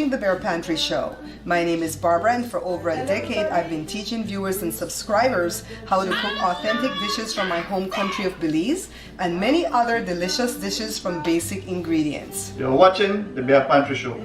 watching The Bear Pantry Show. My name is Barbara, and for over a decade I've been teaching viewers and subscribers how to cook authentic dishes from my home country of Belize and many other delicious dishes from basic ingredients. You're watching The Bear Pantry Show.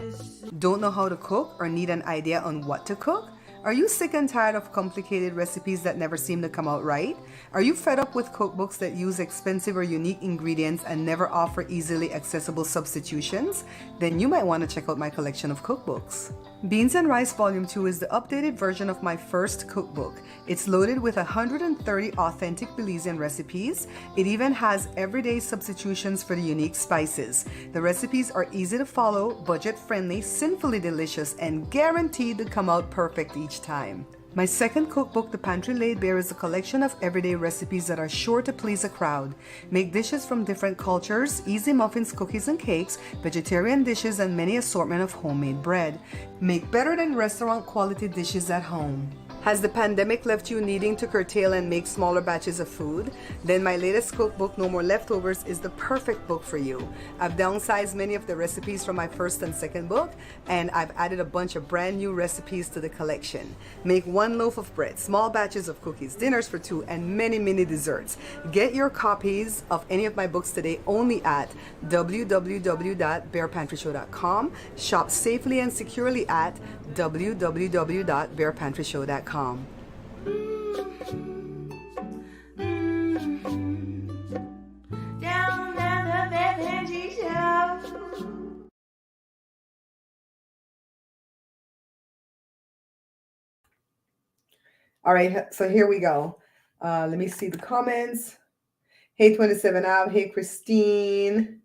Don't know how to cook or need an idea on what to cook? Are you sick and tired of complicated recipes that never seem to come out right? Are you fed up with cookbooks that use expensive or unique ingredients and never offer easily accessible substitutions? Then you might want to check out my collection of cookbooks. Beans and Rice Volume 2 is the updated version of my first cookbook. It's loaded with 130 authentic Belizean recipes. It even has everyday substitutions for the unique spices. The recipes are easy to follow, budget-friendly, sinfully delicious, and guaranteed to come out perfect each time. My second cookbook, The Pantry Laid Bare, is a collection of everyday recipes that are sure to please a crowd. Make dishes from different cultures, easy muffins, cookies and cakes, vegetarian dishes, and many assortment of homemade bread. Make better than restaurant quality dishes at home. Has the pandemic left you needing to curtail and make smaller batches of food? Then my latest cookbook, No More Leftovers, is the perfect book for you. I've downsized many of the recipes from my first and second book, and I've added a bunch of brand new recipes to the collection. Make one loaf of bread, small batches of cookies, dinners for two, and many desserts. Get your copies of any of my books today only at www.bearpantryshow.com. Shop safely and securely at www.bearpantryshow.com. All right, so here we go. Let me see the comments. Hey, 27 Av. Hey, Christine.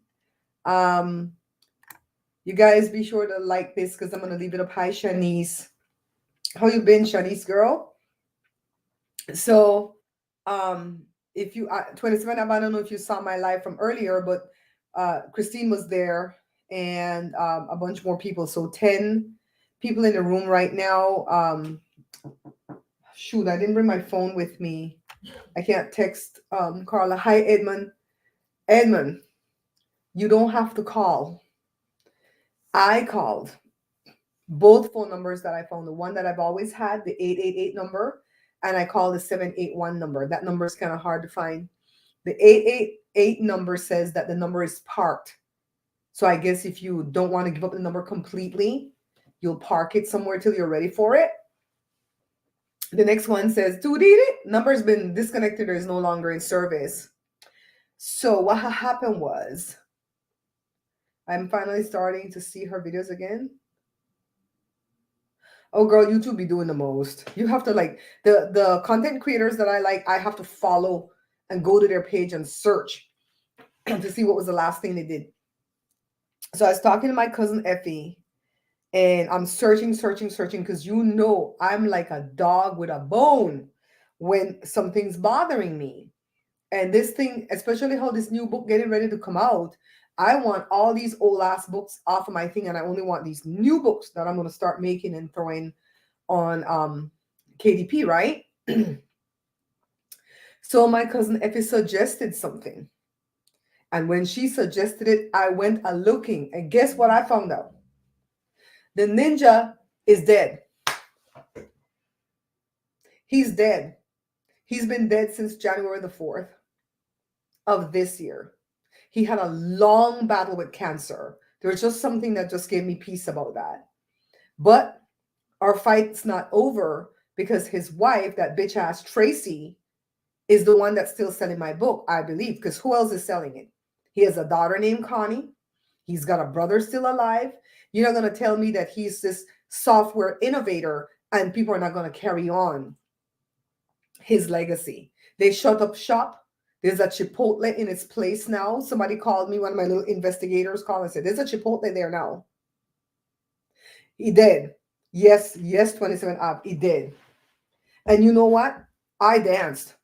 You guys be sure to like this because I'm going to leave it up. Hi, Shanice. How you been, Shanice girl? So, if you 27, I don't know if you saw my live from earlier, but Christine was there and a bunch more people. So 10 people in the room right now. Shoot, I didn't bring my phone with me. I can't text Carla. Hi, Edmund. Edmund, you don't have to call. I called both phone numbers that I found, the one that I've always had, the 888 number, and I called the 781 number. That number is kind of hard to find. The 888 number says that the number is parked. So I guess if you don't want to give up the number completely, you'll park it somewhere till you're ready for it. The next one says, number's been disconnected or is no longer in service. So what happened was, I'm finally starting to see her videos again. Oh, girl, YouTube be doing the most. You have to like the content creators that I like, I have to follow and go to their page and search to see what was the last thing they did. So I was talking to my cousin Effie, and I'm searching because you know I'm like a dog with a bone when something's bothering me. And this thing, especially how this new book getting ready to come out, I want all these old ass books off of my thing, and I only want these new books that I'm going to start making and throwing on KDP, right? So my cousin Effie suggested something. And when she suggested it, I went a-looking. And guess what I found out? The ninja is dead. He's dead. He's been dead since January the 4th of this year. He had a long battle with cancer. There was just something that just gave me peace about that. But our fight's not over because his wife, that bitch ass Tracy, is the one that's still selling my book, I believe, because who else is selling it? He has a daughter named Connie. He's got a brother still alive. You're not going to tell me that he's this software innovator and people are not going to carry on his legacy. They shut up shop. There's a Chipotle in its place now. Somebody called me, one of my little investigators called and said, there's a Chipotle there now. He did. Yes, 27 up. He did. And you know what? I danced.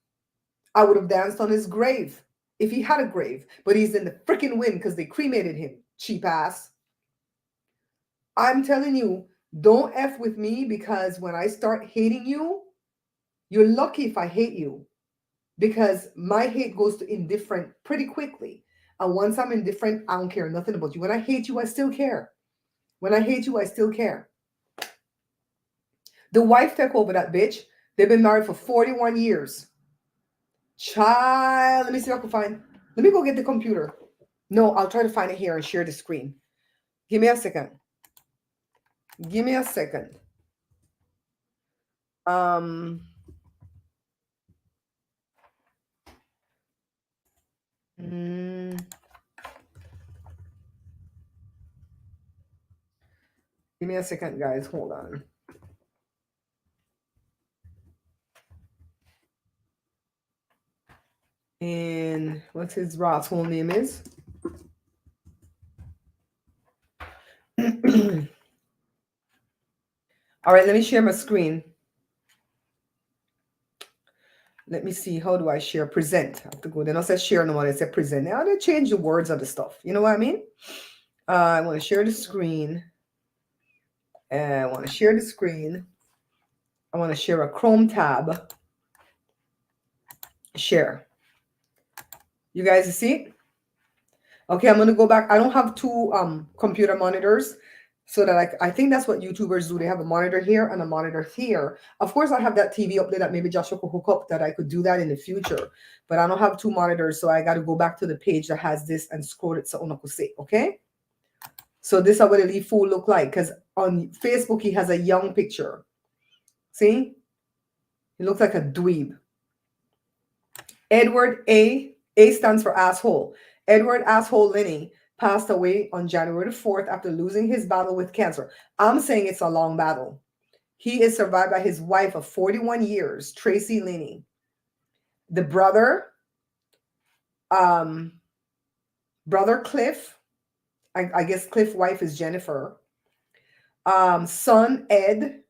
I would have danced on his grave if he had a grave. But he's in the freaking wind because they cremated him. Cheap ass. I'm telling you, don't F with me, because when I start hating you, you're lucky if I hate you. Because my hate goes to indifferent pretty quickly. And once I'm indifferent, I don't care nothing about you. When I hate you, I still care. When I hate you, I still care. The wife took over that bitch. They've been married for 41 years. Child, let me see if I can find. Let me go get the computer. No, I'll try to find it here and share the screen. Give me a second. Give me a second. Mm, give me a second, guys. Hold on. And what's his Ross whole name is? All right, let me share my screen. Let me see. How do I share? Present. I have to go. Then I said share no more. I said present. Now they change the words of the stuff. You know what I mean? I want to share the screen. I want to share the screen. I want to share a Chrome tab. Share. You guys see? Okay, I'm going to go back. I don't have two computer monitors. So that I think that's what YouTubers do. They have a monitor here and a monitor here. Of course, I have that TV up there that maybe Joshua could hook up, that I could do that in the future. But I don't have two monitors, so I got to go back to the page that has this and scroll it so I could see. Okay? So this is what the leaf fool look like. Because on Facebook, he has a young picture. See? He looks like a dweeb. Edward A stands for asshole. Edward Asshole Linney passed away on January the 4th after losing his battle with cancer. I'm saying it's a long battle. He is survived by his wife of 41 years, Tracy Linney. The brother Cliff, I guess Cliff's wife is Jennifer. Son Ed,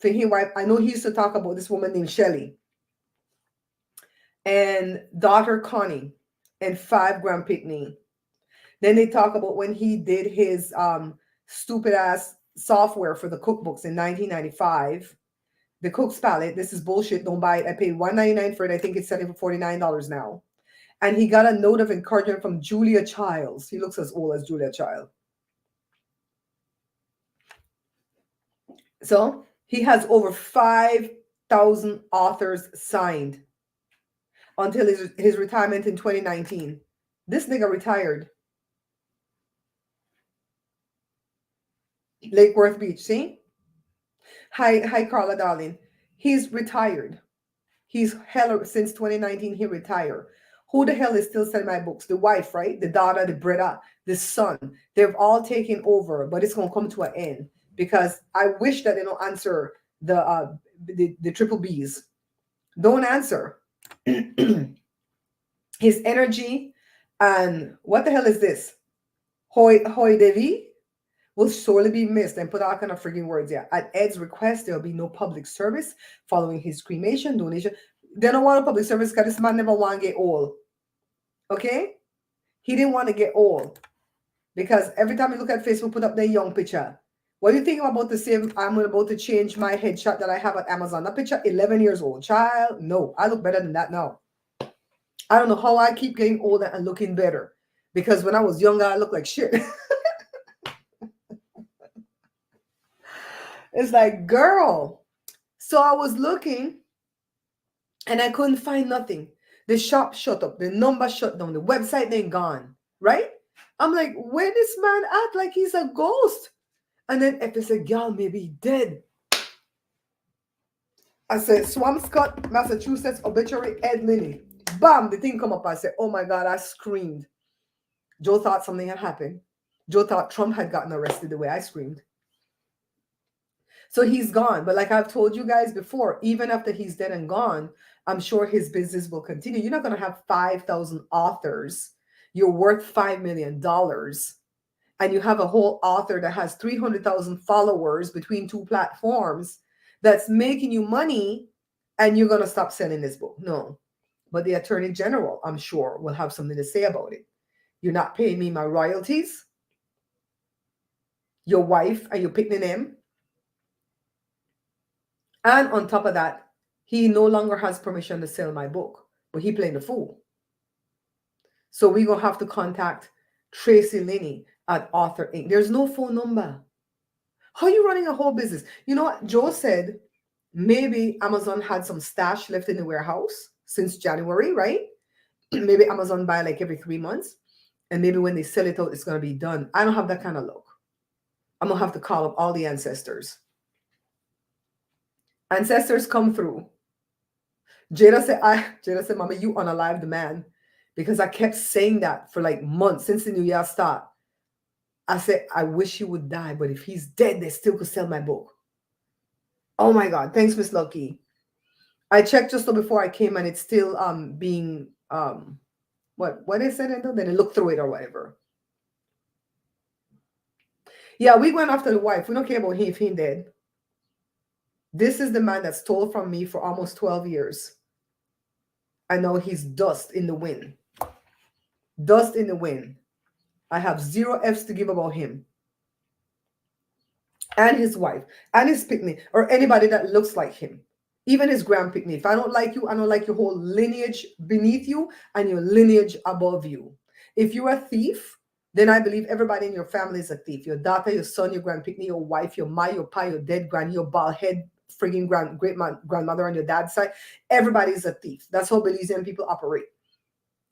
for his wife, I know he used to talk about this woman named Shelly. And daughter Connie and 5 Grand Pitney. Then they talk about when he did his stupid ass software for the cookbooks in 1995. The Cook's Palette. This is bullshit. Don't buy it. I paid $1.99 for it. I think it's selling for $49 now. And he got a note of encouragement from Julia Childs. He looks as old as Julia Child. So he has over 5,000 authors signed until his retirement in 2019. This nigga retired. Lake Worth Beach, see? Hi, Carla, darling. He's retired. He's hell since 2019. He retired. Who the hell is still selling my books? The wife, right? The daughter, the brother, the son. They've all taken over, but it's gonna come to an end because I wish that they don't answer the triple Bs. Don't answer. His energy and what the hell is this? Hoy Devi will surely be missed, and put all kind of freaking words here. At Ed's request, there will be no public service following his cremation donation. They don't want a public service because this man never want to get old. Okay? He didn't want to get old. Because every time you look at Facebook, put up their young picture. What do you think I'm about to say? I'm about to change my headshot that I have at Amazon. That picture, 11 years old. Child, no. I look better than that now. I don't know how I keep getting older and looking better. Because when I was younger, I looked like shit. It's like, girl. So I was looking and I couldn't find nothing. The shop shut up. The number shut down. The website then gone. Right? I'm like, where this man act like he's a ghost? And then if it's a girl, maybe he dead. I said, Swampscott, Massachusetts, obituary, Ed Linney. Bam, the thing come up. I said, oh my God, I screamed. Joe thought something had happened. Joe thought Trump had gotten arrested the way I screamed. So he's gone. But like I've told you guys before, even after he's dead and gone, I'm sure his business will continue. You're not going to have 5,000 authors. You're worth $5 million. And you have a whole author that has 300,000 followers between 2 platforms that's making you money, and you're going to stop selling this book. No. But the Attorney General, I'm sure, will have something to say about it. You're not paying me my royalties. Your wife, and you're picking him. And on top of that, he no longer has permission to sell my book, but he playing the fool. So we're going to have to contact Tracy Linney at Author Inc. There's no phone number. How are you running a whole business? You know what? Joe said maybe Amazon had some stash left in the warehouse since January, right? Maybe Amazon buy like every 3 months. And maybe when they sell it out, it's going to be done. I don't have that kind of luck. I'm going to have to call up all the ancestors. Ancestors come through. Jada said, Mama, you unalive the man. Because I kept saying that for like months since the new year start. I said, I wish he would die, but if he's dead, they still could sell my book. Oh my God. Thanks, Miss Lucky. I checked just before I came and it's still being what they said, then they look through it or whatever. Yeah, we went after the wife. We don't care about him if he's dead. This is the man that stole from me for almost 12 years. I know he's dust in the wind. Dust in the wind. I have 0 F's to give about him. And his wife. And his picnic. Or anybody that looks like him. Even his grand picnic. If I don't like you, I don't like your whole lineage beneath you and your lineage above you. If you're a thief, then I believe everybody in your family is a thief. Your daughter, your son, your grand picnic, your wife, your ma, your pa, your dead granny, your bald head, frigging grandmother on your dad's side. Everybody is a thief. That's how Belizean people operate.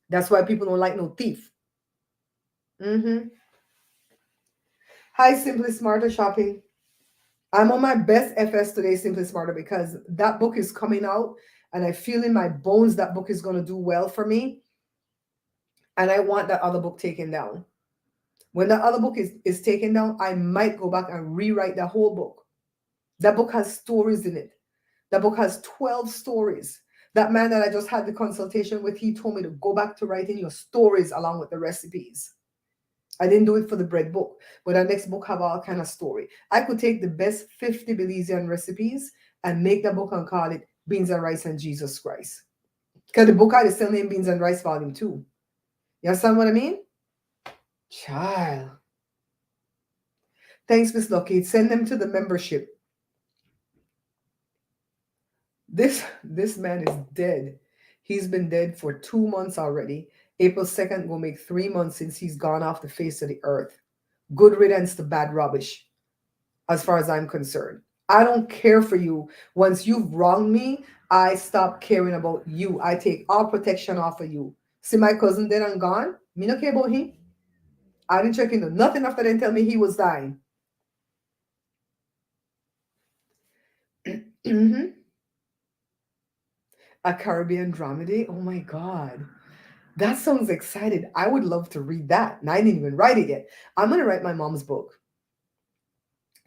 That's why people don't like no thief. Hi, Simply Smarter Shopping. I'm on my best FS today, Simply Smarter, because that book is coming out and I feel in my bones that book is going to do well for me. And I want that other book taken down. When that other book is taken down, I might go back and rewrite the whole book. That book has stories in it. That book has 12 stories. That man that I just had the consultation with, he told me to go back to writing your stories along with the recipes. I didn't do it for the bread book, but our next book have all kind of story. I could take the best 50 Belizean recipes and make the book and call it Beans and Rice and Jesus Christ. Because the book is still named Beans and Rice Volume 2. You understand what I mean? Child. Thanks, Miss Lucky. Send them to the membership. This man is dead. He's been dead for 2 months already. April 2nd will make 3 months since he's gone off the face of the earth. Good riddance to bad rubbish, as far as I'm concerned. I don't care for you. Once you've wronged me, I stop caring about you. I take all protection off of you. See my cousin dead and gone? Me no care about him. I didn't check into nothing after they tell me he was dying. A Caribbean dramedy? Oh my God. That sounds excited. I would love to read that. And I didn't even write it yet. I'm going to write my mom's book.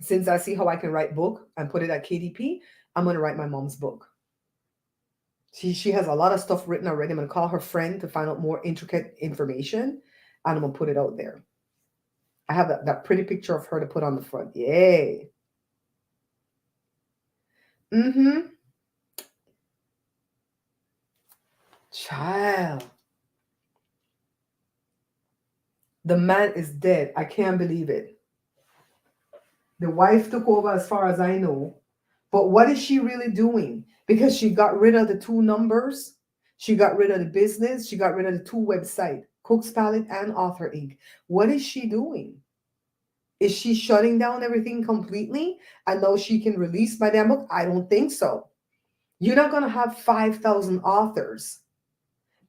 Since I see how I can write book and put it at KDP, I'm going to write my mom's book. She has a lot of stuff written already. I'm going to call her friend to find out more intricate information. And I'm going to put it out there. I have that pretty picture of her to put on the front. Yay. Child. The man is dead. I can't believe it. The wife took over as far as I know. But what is she really doing? Because she got rid of the 2 numbers. She got rid of the business. She got rid of the 2 websites, Cook's Palette and Author Inc. What is she doing? Is she shutting down everything completely? And now she can release my damn book? I don't think so. You're not going to have 5,000 authors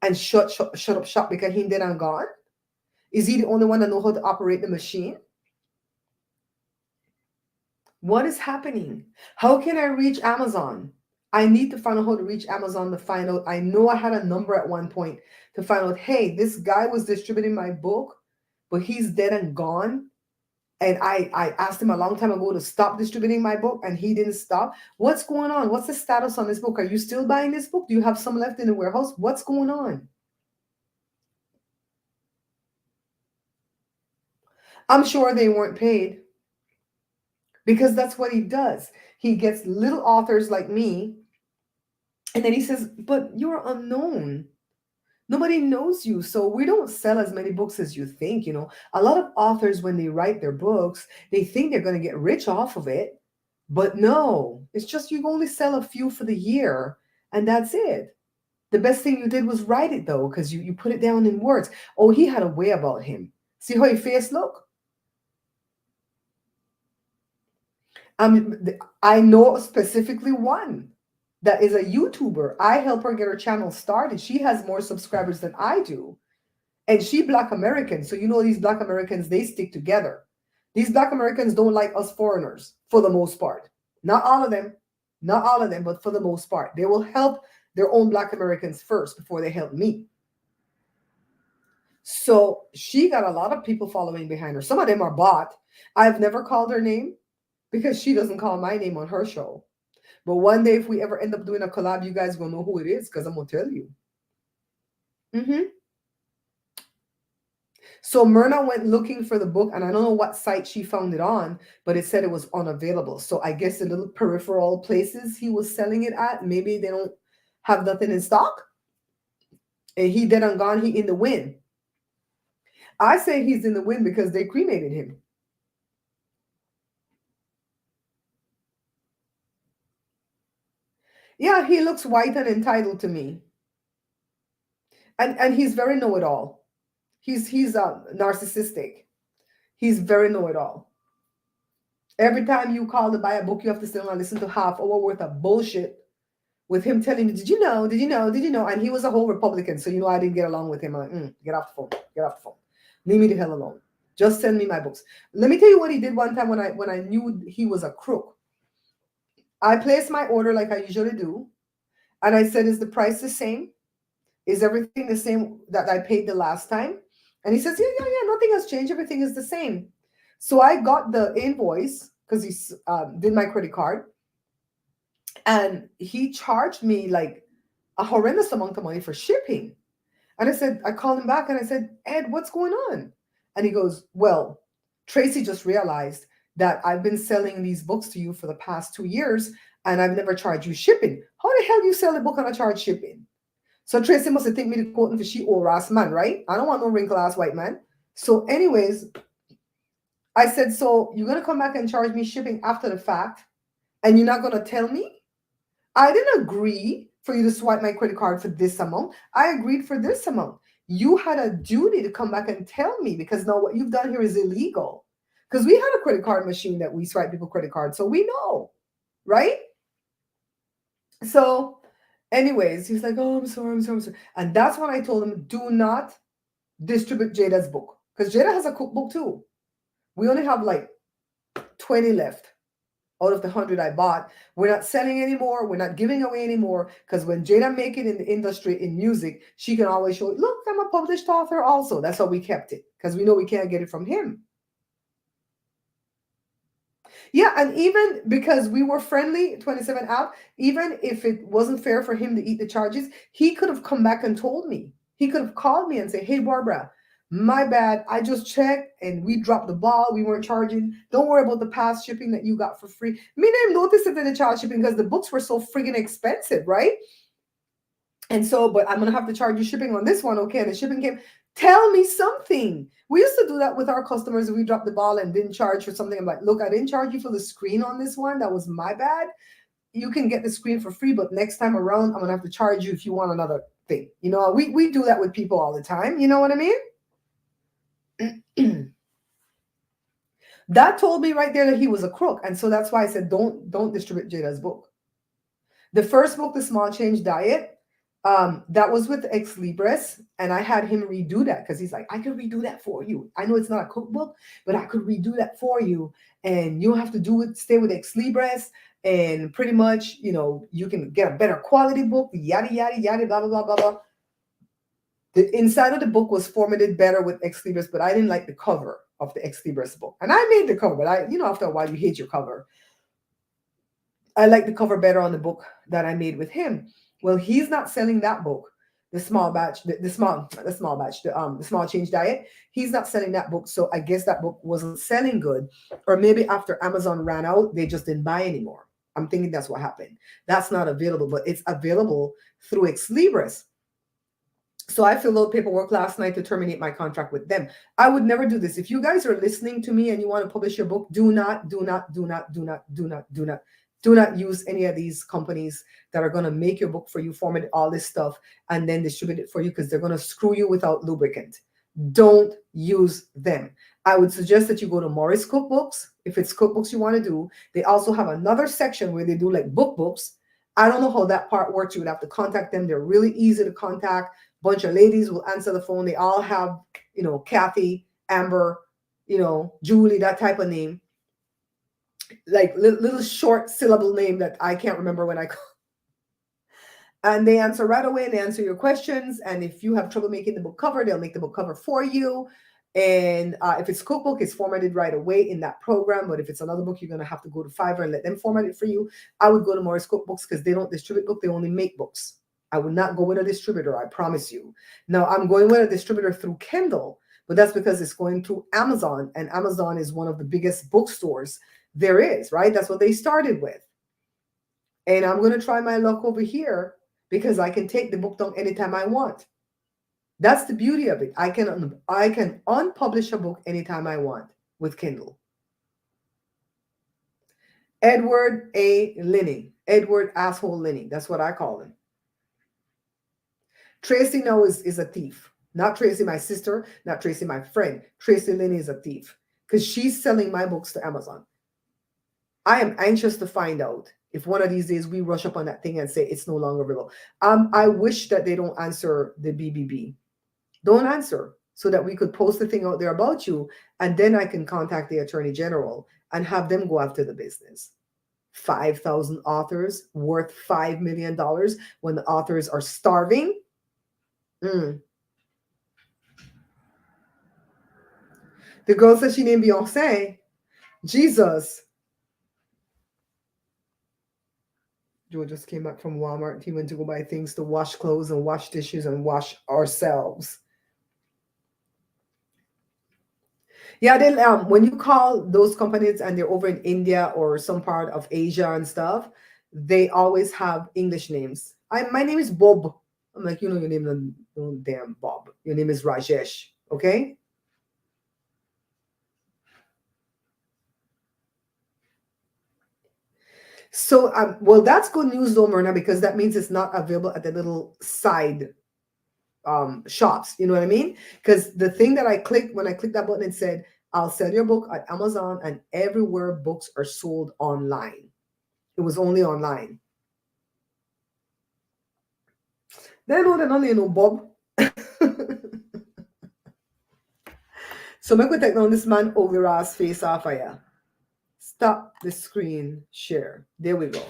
and shut up shop because he dead and gone? Is he the only one that knows how to operate the machine? What is happening? How can I reach Amazon? I need to find out how to reach Amazon to find out. I know I had a number at one point to find out, hey, this guy was distributing my book, but he's dead and gone. And I asked him a long time ago to stop distributing my book, and he didn't stop. What's going on? What's the status on this book? Are you still buying this book? Do you have some left in the warehouse? What's going on? I'm sure they weren't paid. Because that's what he does. He gets little authors like me, and then he says, but you're unknown. Nobody knows you, so we don't sell as many books as you think. You know, a lot of authors, when they write their books, they think they're going to get rich off of it. But no, it's just you only sell a few for the year, and that's it. The best thing you did was write it, though, because you put it down in words. Oh, he had a way about him. See how his face look? I know specifically one that is a YouTuber. I help her get her channel started. She has more subscribers than I do. And she Black American. So you know these Black Americans, they stick together. These Black Americans don't like us foreigners for the most part. Not all of them. Not all of them, but for the most part. They will help their own Black Americans first before they help me. So she got a lot of people following behind her. Some of them are bought. I've never called her name because she doesn't call my name on her show. But one day, if we ever end up doing a collab, you guys gonna know who it is because I'm gonna tell you. So Myrna went looking for the book, and I don't know what site she found it on, but it said it was unavailable. So I guess the little peripheral places he was selling it at, maybe they don't have nothing in stock. And he dead and gone. He in the wind. I say he's in the wind because they cremated him. Yeah, he looks white and entitled to me. And he's very know-it-all. He's narcissistic. He's very know-it-all. Every time you call to buy a book, you have to sit and listen to half hour worth of bullshit with him telling you, did you know, did you know, did you know? And he was a whole Republican, so you know I didn't get along with him. I'm like, get off the phone, get off the phone. Leave me the hell alone. Just send me my books. Let me tell you what he did one time when I knew he was a crook. I placed my order like I usually do, and I said, is the price the same? Is everything the same that I paid the last time? And he says, yeah, nothing has changed. Everything is the same. So I got the invoice because he did my credit card. And he charged me like a horrendous amount of money for shipping. And I called him back and I said, Ed, what's going on? And he goes, well, Tracy just realized that I've been selling these books to you for the past 2 years and I've never charged you shipping. How the hell do you sell a book and I charge shipping? So Tracy must have think me to quoting for she old ass man, right? I don't want no wrinkle ass white man. So anyways, I said, so you're going to come back and charge me shipping after the fact and you're not going to tell me? I didn't agree for you to swipe my credit card for this amount. I agreed for this amount. You had a duty to come back and tell me because now what you've done here is illegal. Because we had a credit card machine that we swipe people credit cards, so we know, right? So anyways, he's like, oh, I'm sorry. And that's when I told him, do not distribute Jada's book. Because Jada has a cookbook too. We only have like 20 left out of the 100 I bought. We're not selling anymore. We're not giving away anymore. Because when Jada make it in the industry, in music, she can always show, look, I'm a published author also. That's how we kept it. Because we know we can't get it from him. Yeah, and even because we were friendly, 27 out, even if it wasn't fair for him to eat the charges, he could have come back and told me. He could have called me and say, hey, Barbara, my bad. I just checked and we dropped the ball. We weren't charging. Don't worry about the past shipping that you got for free. Me didn't notice if they charge shipping because the books were so friggin' expensive, right? And so, but I'm going to have to charge you shipping on this one. Okay. And the shipping came. Tell me something. We used to do that with our customers. If we dropped the ball and didn't charge for something, I'm like, look, I didn't charge you for the screen on this one. That was my bad. You can get the screen for free, but next time around, I'm going to have to charge you if you want another thing. You know, we do that with people all the time. You know what I mean? That told me right there that he was a crook. And so that's why I said, don't distribute Jada's book. The first book, The Small Change Diet, that was with Ex Libris, and I had him redo that because he's like, I could redo that for you. I know it's not a cookbook, but I could redo that for you, and you don't have to do it. Stay with Ex Libris, and pretty much, you know, you can get a better quality book. Yada yada yada, blah blah blah blah blah. The inside of the book was formatted better with Ex Libris, but I didn't like the cover of the Ex Libris book, and I made the cover, but after a while you hate your cover. I like the cover better on the book that I made with him. Well, he's not selling that book, the small change diet. He's not selling that book. So I guess that book wasn't selling good. Or maybe after Amazon ran out, they just didn't buy anymore. I'm thinking that's what happened. That's not available, but it's available through Ex Libris. So I filled out paperwork last night to terminate my contract with them. I would never do this. If you guys are listening to me and you want to publish your book, do not use any of these companies that are going to make your book for you, format all this stuff, and then distribute it for you because they're going to screw you without lubricant. Don't use them. I would suggest that you go to Morris Cookbooks. If it's cookbooks you want to do, they also have another section where they do like book books. I don't know how that part works. You would have to contact them. They're really easy to contact. Bunch of ladies will answer the phone. They all have, Kathy, Amber, Julie, that type of name, like little short syllable name that I can't remember when I call. And they answer right away and they answer your questions. And if you have trouble making the book cover, they'll make the book cover for you. And if it's cookbook, it's formatted right away in that program. But if it's another book, you're going to have to go to Fiverr and let them format it for you. I would go to Morris Cookbooks because they don't distribute books. They only make books. I would not go with a distributor. I promise you. Now, I'm going with a distributor through Kindle, but that's because it's going through Amazon. And Amazon is one of the biggest bookstores there is, right? That's what they started with. And I'm going to try my luck over here because I can take the book down anytime I want. That's the beauty of it. I can unpublish a book anytime I want with Kindle. Edward A. Linney. Edward Asshole Linney. That's what I call him. Tracy now is a thief. Not Tracy, my sister. Not Tracy, my friend. Tracy Linney is a thief because she's selling my books to Amazon. I am anxious to find out if one of these days we rush up on that thing and say it's no longer available. I wish that they don't answer the BBB. Don't answer so that we could post the thing out there about you. And then I can contact the Attorney General and have them go after the business. 5,000 authors worth $5 million when the authors are starving. The girl said she named Beyonce. Jesus. Joe just came back from Walmart. He went to go buy things to wash clothes and wash dishes and wash ourselves. Yeah, they when you call those companies and they're over in India or some part of Asia and stuff, they always have English names. My name is Bob. I'm like, your name is damn Bob. Your name is Rajesh. Okay. So, well, that's good news though, Myrna, because that means it's not available at the little side shops. You know what I mean? Because the thing that I clicked, when I clicked that button, it said, I'll sell your book at Amazon and everywhere books are sold online. It was only online. They know that only Bob. So make we take down this man over ass face off of ya. Stop the screen share. There we go.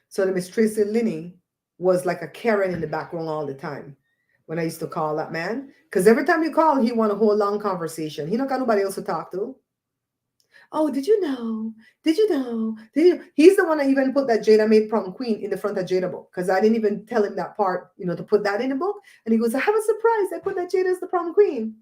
So the Miss Tracy Linney was like a Karen in the background all the time when I used to call that man. Because every time you call, he want a whole long conversation. He don't got nobody else to talk to. Oh, did you know? Did you know? Did you? He's the one that even put that Jada made prom queen in the front of Jada book. Because I didn't even tell him that part, to put that in the book. And he goes, I have a surprise. I put that Jada as the prom queen.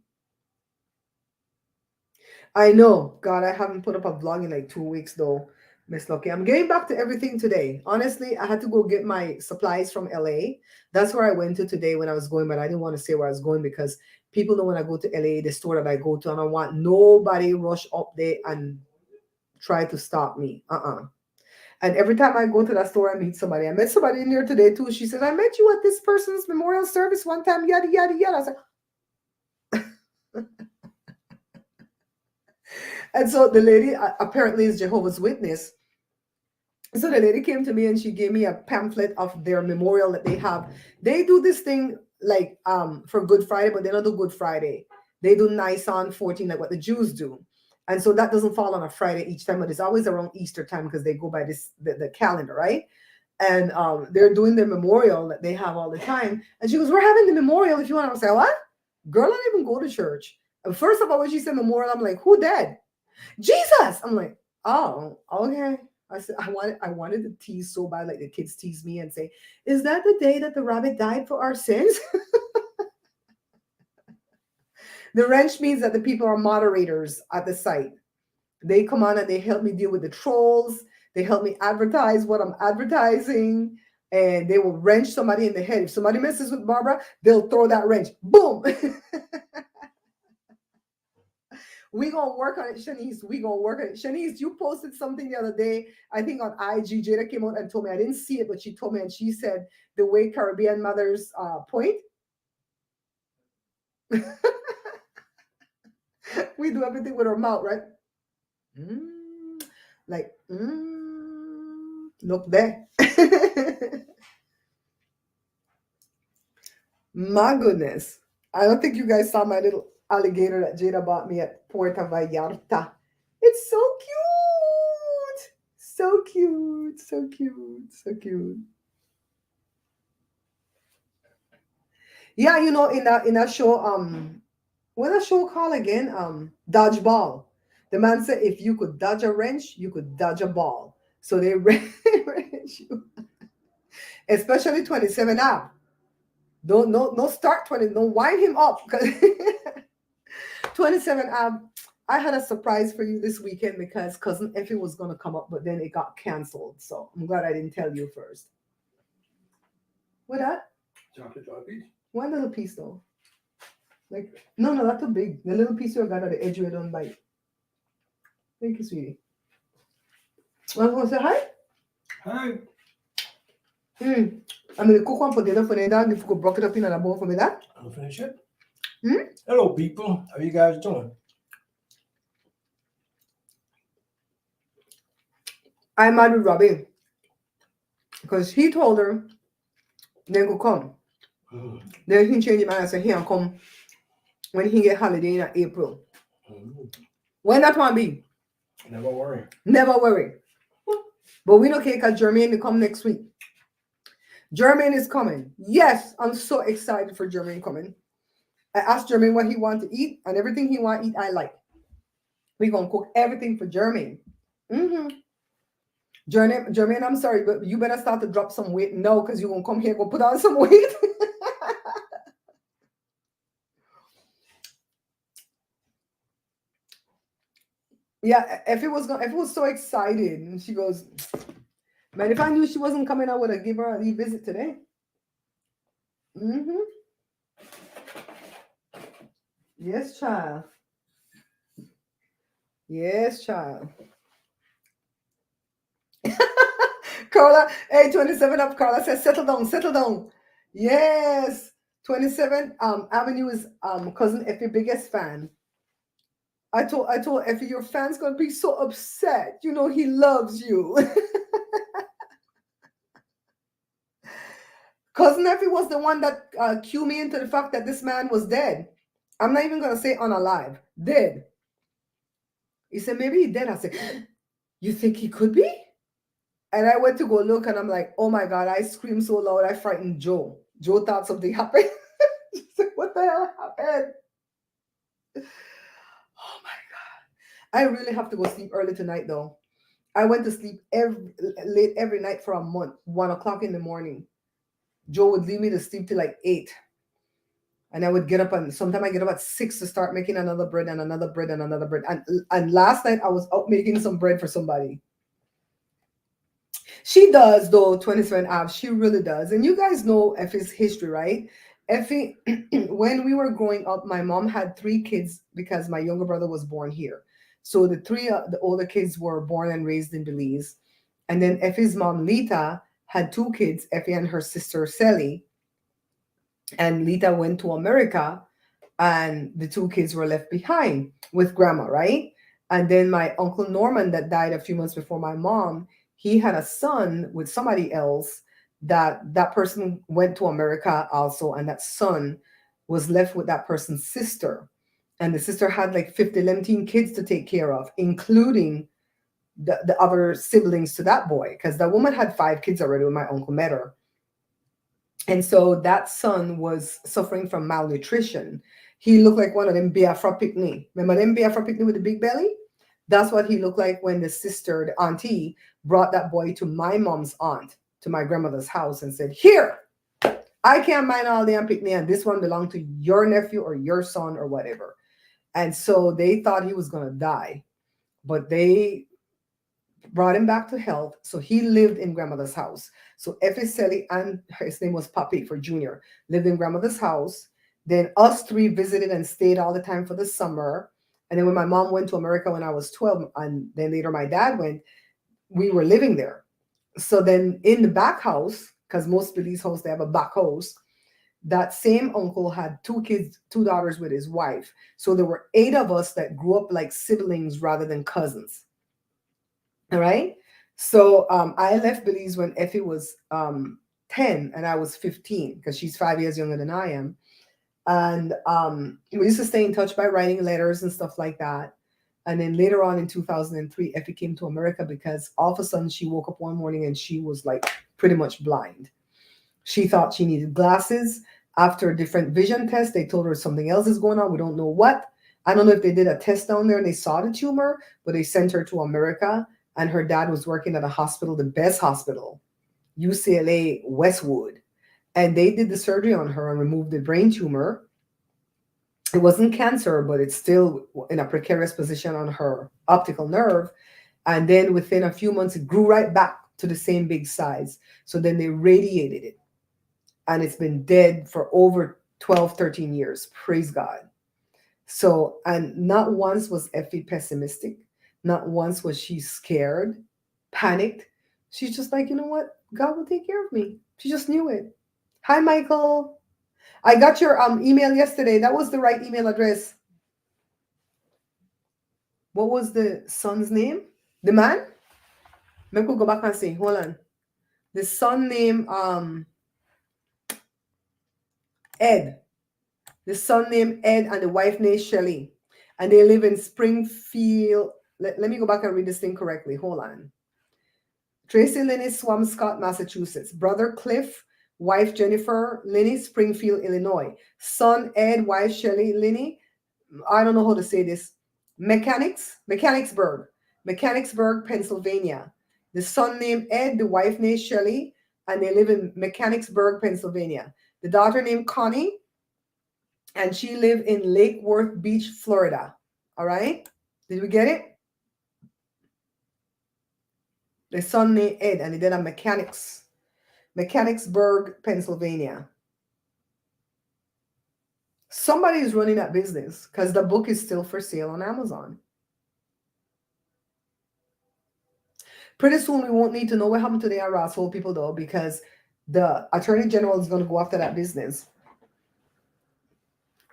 I know. God, I haven't put up a vlog in like 2 weeks though, Miss Lucky. I'm getting back to everything today. Honestly, I had to go get my supplies from LA. That's where I went to today when I was going, but I didn't want to say where I was going because people know when I go to LA, the store that I go to, and I want nobody rush up there and try to stop me. And every time I go to that store, I meet somebody. I met somebody in there today too. She said, I met you at this person's memorial service one time, yada, yada, yada. I was like, and so the lady apparently is Jehovah's Witness. So the lady came to me and she gave me a pamphlet of their memorial that they have. They do this thing like for Good Friday, but they don't do Good Friday. They do Nisan 14, like what the Jews do. And so that doesn't fall on a Friday each time, but it's always around Easter time because they go by the calendar, right? And they're doing their memorial that they have all the time. And she goes, we're having the memorial if you want to say, what? Girl, I don't even go to church. And first of all, when she said memorial, I'm like, who dead? Jesus. I'm like, oh, okay. I said, I wanted to tease so bad, like the kids tease me and say, is that the day that the rabbit died for our sins? The wrench means that the people are moderators at the site. They come on and they help me deal with the trolls. They help me advertise what I'm advertising. And they will wrench somebody in the head. If somebody messes with Barbara, they'll throw that wrench. Boom. We gonna work on it, Shanice. We gonna work on it. Shanice, you posted something the other day, I think on IG. Jada came out and told me. I didn't see it, but she told me, and she said the way Caribbean mothers point. We do everything with our mouth, right? Like, look there. My goodness. I don't think you guys saw my little alligator that Jada bought me at Puerto Vallarta. It's so cute. So cute. So cute. So cute. Yeah, in a show, what a show called again? Dodgeball. The man said if you could dodge a wrench, you could dodge a ball. So they wrench you. Especially 27 up. Don't no start 20. Don't wind him up. 27 I had a surprise for you this weekend because cousin Effie was gonna come up, but then it got canceled. So I'm glad I didn't tell you first. What that? Chocolate piece. One little piece though. Like no, not too big. The little piece you got at the edge where don't bite. Thank you, sweetie. Want to say hi? Hi. I'm gonna cook one potato for the dog. If you could broke it up in a bowl for me, that. I'll finish it. Hmm? Hello, people. How you guys doing? I'm mad with Robbie because he told her they go come. Then he changed his mind and said he can come when he get holiday in April. When that one be? Never worry. Never worry. But we don't care because Jermaine will come next week. Jermaine is coming. Yes, I'm so excited for Jermaine coming. I asked Jermaine what he want to eat, and everything he want to eat, I like. We're going to cook everything for Jermaine. Jermaine, I'm sorry, but you better start to drop some weight now because you're going to come here and go put on some weight. Yeah, if it was so excited, and she goes, man, if I knew she wasn't coming, I would have given her a visit today. Yes, child. Yes, child. Carla, hey, 27 up. Carla says, settle down. Yes, 27 Avenue is cousin Effie biggest fan. I told Effie, your fan's gonna be so upset. You know he loves you. Cousin Effie was the one that cued me into the fact that this man was dead. I'm not even gonna say unalive. Dead. He said, maybe he dead. I said, you think he could be? And I went to go look and I'm like, oh my God, I screamed so loud, I frightened Joe. Joe thought something happened. She said, what the hell happened? Oh my God. I really have to go sleep early tonight though. I went to sleep late every night for a month, 1 o'clock in the morning. Joe would leave me to sleep till like 8. And I would get up and sometimes I get up at 6 to start making another bread and another bread and another bread. And last night I was out making some bread for somebody. She does though, 27 Ave. She really does. And you guys know Effie's history, right? Effie, when we were growing up, my mom had 3 kids because my younger brother was born here. So the older kids were born and raised in Belize. And then Effie's mom, Lita, had 2 kids, Effie and her sister, Sally. And Lita went to America and the 2 kids were left behind with grandma, right? And then my uncle Norman that died a few months before my mom, he had a son with somebody else that person went to America also. And that son was left with that person's sister. And the sister had like 17 kids to take care of, including the other siblings to that boy. Because that woman had 5 kids already when my uncle met her. And so that son was suffering from malnutrition. He looked like one of them Biafra picnic. Remember them Biafra picnic with the big belly? That's what he looked like when the sister, the auntie, brought that boy to my mom's aunt, to my grandmother's house and said, here, I can't mind all damn picnic and this one belonged to your nephew or your son or whatever. And so they thought he was going to die, but they brought him back to health. So he lived in grandmother's house. So Effie Selly and his name was Papi for Junior, lived in grandmother's house. Then us 3 visited and stayed all the time for the summer. And then when my mom went to America when I was 12, and then later my dad went, we were living there. So then in the back house, because most Belize house, they have a back house, that same uncle had 2 kids, 2 daughters with his wife. So there were 8 of us that grew up like siblings rather than cousins. All right. So I left Belize when Effie was 10 and I was 15 because she's 5 years younger than I am. And we used to stay in touch by writing letters and stuff like that. And then later on in 2003, Effie came to America because all of a sudden she woke up one morning and she was like pretty much blind. She thought she needed glasses. After a different vision test, they told her something else is going on. We don't know what. I don't know if they did a test down there and they saw the tumor, but they sent her to America. And her dad was working at a hospital, the best hospital, UCLA Westwood. And they did the surgery on her and removed the brain tumor. It wasn't cancer, but it's still in a precarious position on her optical nerve. And then within a few months, it grew right back to the same big size. So then they radiated it. And it's been dead for over 12, 13 years. Praise God. So, and not once was Effie pessimistic. Not once was she scared, panicked. She's just like, you know what? God will take care of me. She just knew it. Hi, Michael. I got your email yesterday. That was the right email address. What was the son's name? The man? Maybe we'll go back and see. Hold on. The son name Ed. The son named Ed and the wife named Shelley. And they live in Springfield. Let me go back and read this thing correctly. Hold on. Tracy Linney, Swampscott, Massachusetts. Brother Cliff, wife Jennifer Linney, Springfield, Illinois. Son Ed, wife Shelley Linney. I don't know how to say this. Mechanicsburg, Pennsylvania. The son named Ed, the wife named Shelley, and they live in Mechanicsburg, Pennsylvania. The daughter named Connie, and she lived in Lake Worth Beach, Florida. All right? Did we get it? The son named Ed, and he did a Mechanicsburg, Pennsylvania. Somebody is running that business because the book is still for sale on Amazon. Pretty soon we won't need to know what happened to the Arasol people though, because the Attorney General is going to go after that business.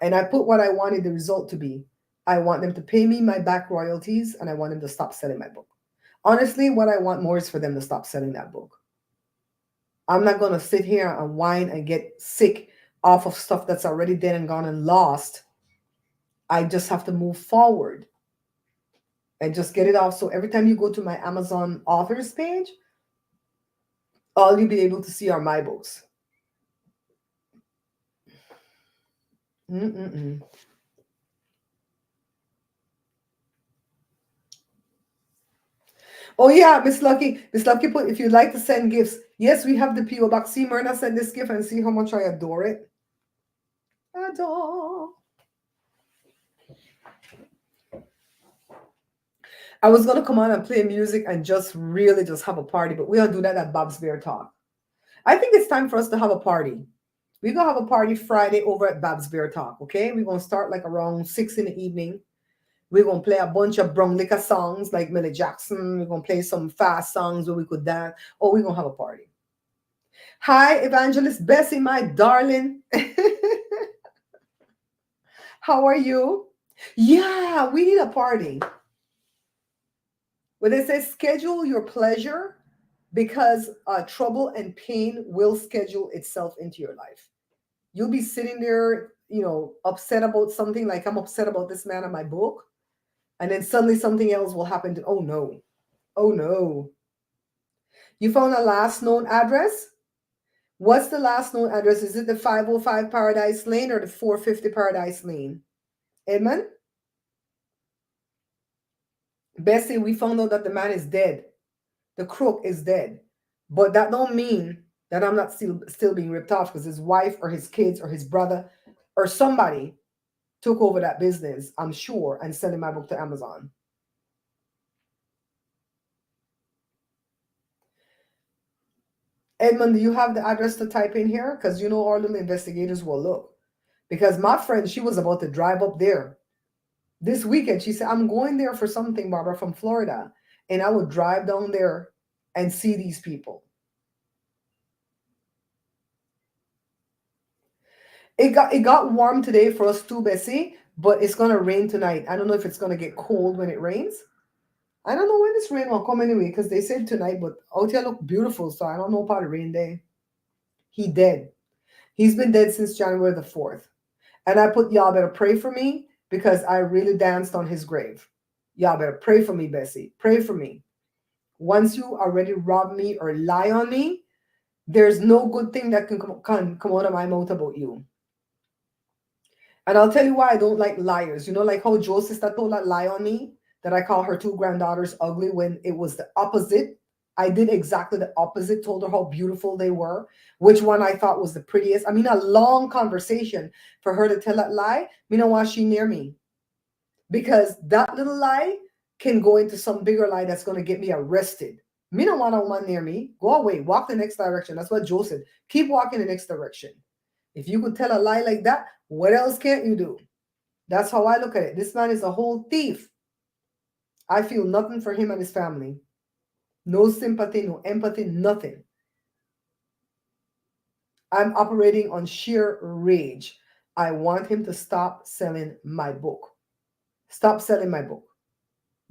And I put what I wanted the result to be. I want them to pay me my back royalties, and I want them to stop selling my book. Honestly, what I want more is for them to stop selling that book. I'm not going to sit here and whine and get sick off of stuff that's already dead and gone and lost. I just have to move forward and just get it off. So every time you go to my Amazon authors page, all you'll be able to see are my books. Oh yeah, Miss Lucky put, if you'd like to send gifts, yes, we have the P.O. Box. See, Myrna sent this gift and see how much I adore it. Adore. I was gonna come on and play music and just really just have a party, but we'll do that at Bob's Bear Talk. I think it's time for us to have a party. We're gonna have a party Friday over at Bob's Bear Talk, okay? We're gonna start like around 6 in the evening. We're going to play a bunch of brown liquor songs like Millie Jackson. We're going to play some fast songs where we could dance. Or we're going to have a party. Hi, Evangelist Bessie, my darling. How are you? Yeah, we need a party. When they say schedule your pleasure, because trouble and pain will schedule itself into your life. You'll be sitting there, upset about something, like I'm upset about this man in my book. And then suddenly something else will happen oh no. You found a last known address? What's the last known address? Is it the 505 Paradise Lane or the 450 Paradise Lane? Edmund? Bessie, we found out that the man is dead. The crook is dead. But that don't mean that I'm not still being ripped off, because his wife or his kids or his brother or somebody took over that business, I'm sure, and selling my book to Amazon. Edmund, do you have the address to type in here? Because our little investigators will look. Because my friend, she was about to drive up there this weekend. She said, I'm going there for something, Barbara, from Florida. And I would drive down there and see these people. It got warm today for us too, Bessie, but it's gonna rain tonight. I don't know if it's gonna get cold when it rains. I don't know when this rain will come anyway, because they said tonight, but out here look beautiful, so I don't know about the rain day. He dead. He's been dead since January the 4th. And I put y'all better pray for me because I really danced on his grave. Y'all better pray for me, Bessie. Pray for me. Once you already rob me or lie on me, there's no good thing that can come out of my mouth about you. And I'll tell you why I don't like liars. You know, like how Joe's sister told that lie on me, that I call her two granddaughters ugly when it was the opposite. I did exactly the opposite, told her how beautiful they were, which one I thought was the prettiest. I mean, a long conversation for her to tell that lie. Me know why she near me. Because that little lie can go into some bigger lie that's going to get me arrested. Me don't want a woman near me. Go away. Walk the next direction. That's what Joe said. Keep walking the next direction. If you could tell a lie like that, what else can't you do? That's how I look at it. This man is a whole thief. I feel nothing for him and his family. No sympathy, no empathy, nothing. I'm operating on sheer rage. I want him to stop selling my book. Stop selling my book.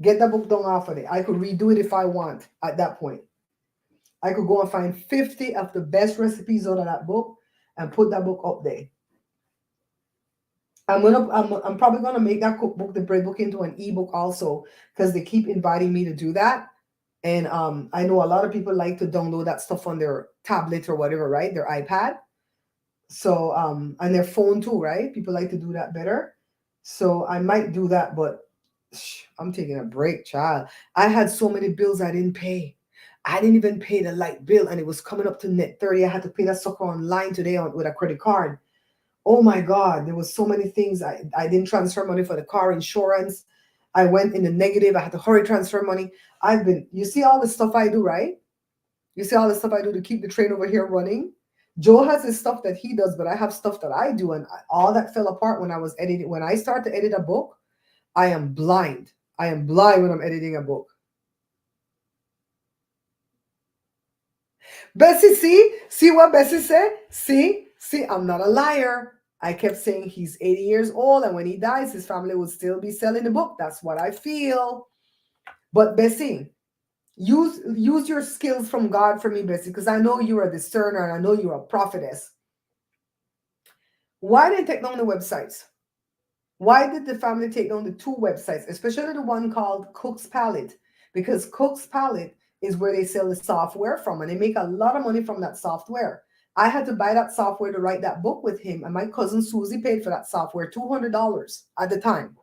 Get the book done off of it. I could redo it if I want at that point. I could go and find 50 of the best recipes out of that book and put that book up there. I'm probably gonna make that cookbook, the bread book, into an ebook also, because they keep inviting me to do that. And I know a lot of people like to download that stuff on their tablet or whatever, right? Their iPad. So and their phone too, right? People like to do that better. So I might do that, but I'm taking a break, child. I had so many bills I didn't pay. I didn't even pay the light bill, and it was coming up to net 30. I had to pay that sucker online today with a credit card. Oh my God, there was so many things. I didn't transfer money for the car insurance. I went in the negative. I had to hurry transfer money. You see all the stuff I do, right? You see all the stuff I do to keep the train over here running. Joe has his stuff that he does, but I have stuff that I do, and all that fell apart when I was editing. When I start to edit a book, I am blind. I am blind when I'm editing a book. Bessie, see what Bessie said? See, I'm not a liar. I kept saying he's 80 years old, and when he dies, his family will still be selling the book. That's what I feel. But Bessie, use your skills from God for me, Bessie, because I know you're a discerner and I know you're a prophetess. Why did they take down the websites? Why did the family take down the two websites, especially the one called Cook's Palette? Because Cook's Palette is where they sell the software from, and they make a lot of money from that software. I had to buy that software to write that book with him, and my cousin Susie paid for that software $200 at the time.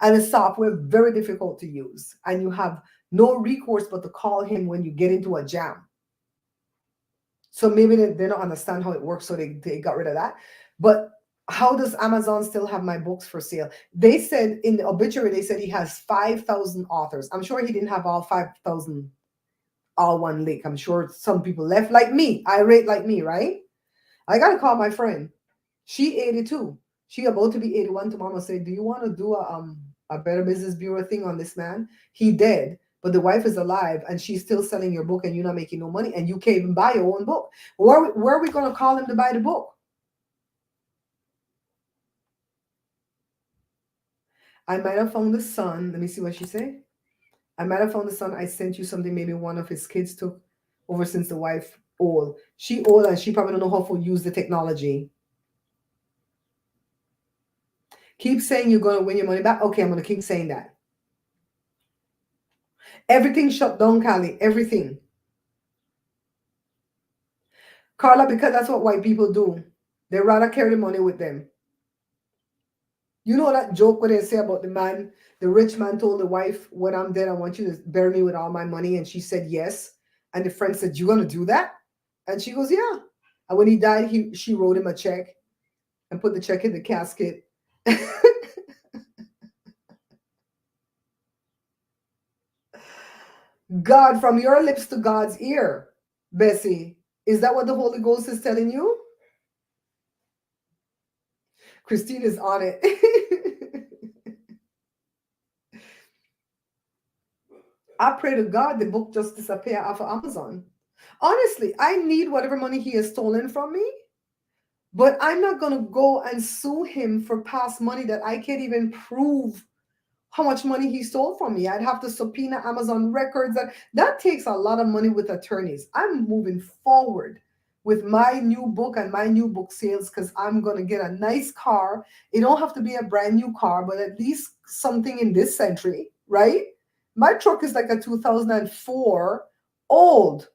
And the software very difficult to use, and you have no recourse but to call him when you get into a jam. So maybe they don't understand how it works, so they got rid of that. But how does Amazon still have my books for sale? They said in the obituary, they said he has 5,000 authors. I'm sure he didn't have all 5,000 all one lick. I'm sure some people left like me. I rate like me, right? I got to call my friend. She 82. She about to be 81 tomorrow. Say, do you want to do a Better Business Bureau thing on this man? He dead, but the wife is alive, and she's still selling your book, and you're not making no money, and you can't even buy your own book. Where are we going to call him to buy the book? I might have found the son. Let me see what she say. I might have found the son. I sent you something maybe one of his kids took over since the wife old. She old, and she probably don't know how to use the technology. Keep saying you're going to win your money back. Okay, I'm going to keep saying that. Everything shut down, Callie. Everything. Carla, because that's what white people do. They rather carry the money with them. You know that joke where they say about the rich man told the wife, when I'm dead, I want you to bury me with all my money. And she said, yes. And the friend said, you going to do that? And she goes, yeah. And when he died, she wrote him a check and put the check in the casket. God, from your lips to God's ear, Bessie. Is that what the Holy Ghost is telling you? Christine is on it. I pray to God the book just disappear off of Amazon. Honestly, I need whatever money he has stolen from me. But I'm not going to go and sue him for past money that I can't even prove how much money he stole from me. I'd have to subpoena Amazon records. That takes a lot of money with attorneys. I'm moving forward with my new book and my new book sales because I'm going to get a nice car. It don't have to be a brand new car, but at least something in this century, right? My truck is like a 2004 old.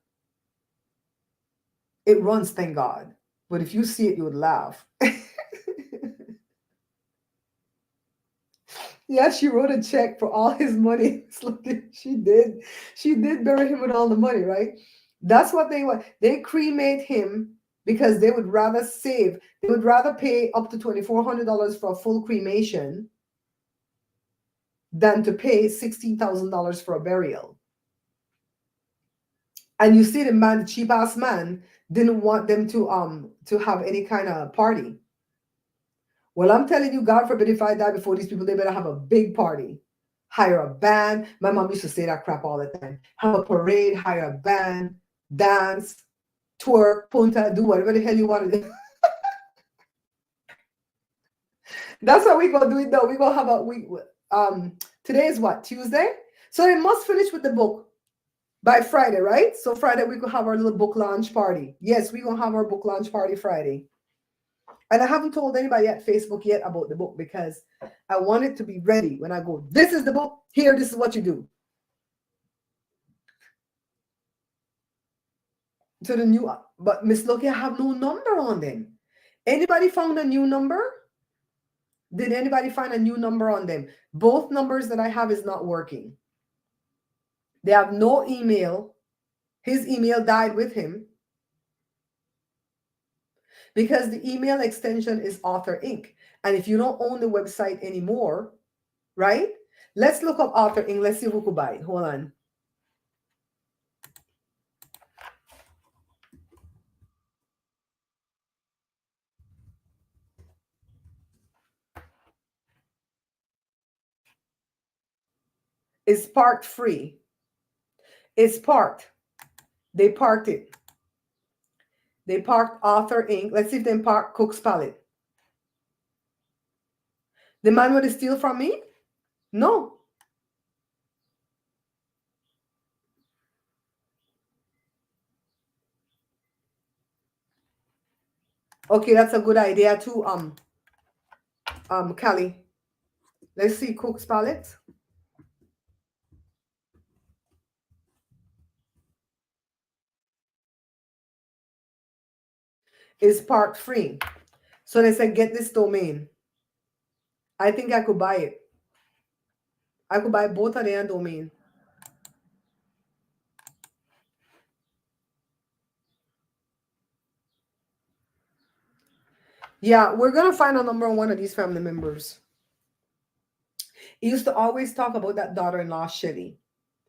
It runs, thank God. But if you see it, you would laugh. Yeah, she wrote a check for all his money. She did. She did bury him with all the money, right? That's what they want. They cremate him because they would rather save. They would rather pay up to $2,400 for a full cremation than to pay $16,000 for a burial. And you see, the man, the cheap ass man, didn't want them to have any kind of party. Well, I'm telling you, God forbid if I die before these people, they better have a big party. Hire a band. My mom used to say that crap all the time. Have a parade, hire a band, dance, twerk, punta, do whatever the hell you want to do. That's how we gonna do it though. We gonna have a week. Today is what, Tuesday? So they must finish with the book by Friday, right? So Friday we could have our little book launch party. Yes, we gonna have our book launch party Friday. And I haven't told anybody at Facebook yet about the book because I want it to be ready when I go, this is the book, here, this is what you do. So the new, but Miss Loki, I have no number on them. Anybody found a new number? Did anybody find a new number on them? Both numbers that I have is not working. They have no email. His email died with him because the email extension is Author Inc. And if you don't own the website anymore, right? Let's look up Author Inc. Let's see who could buy it. Hold on. It's parked free. It's parked. They parked it. They parked Author Inc. Let's see if they park Cook's Palette. The man would steal from me? No. Okay, that's a good idea too. Callie. Let's see Cook's Palette. Is parked free. So they said, get this domain. I think I could buy it. I could buy both of their domain. Yeah, we're going to find a number on one of these family members. He used to always talk about that daughter-in-law, Shelly.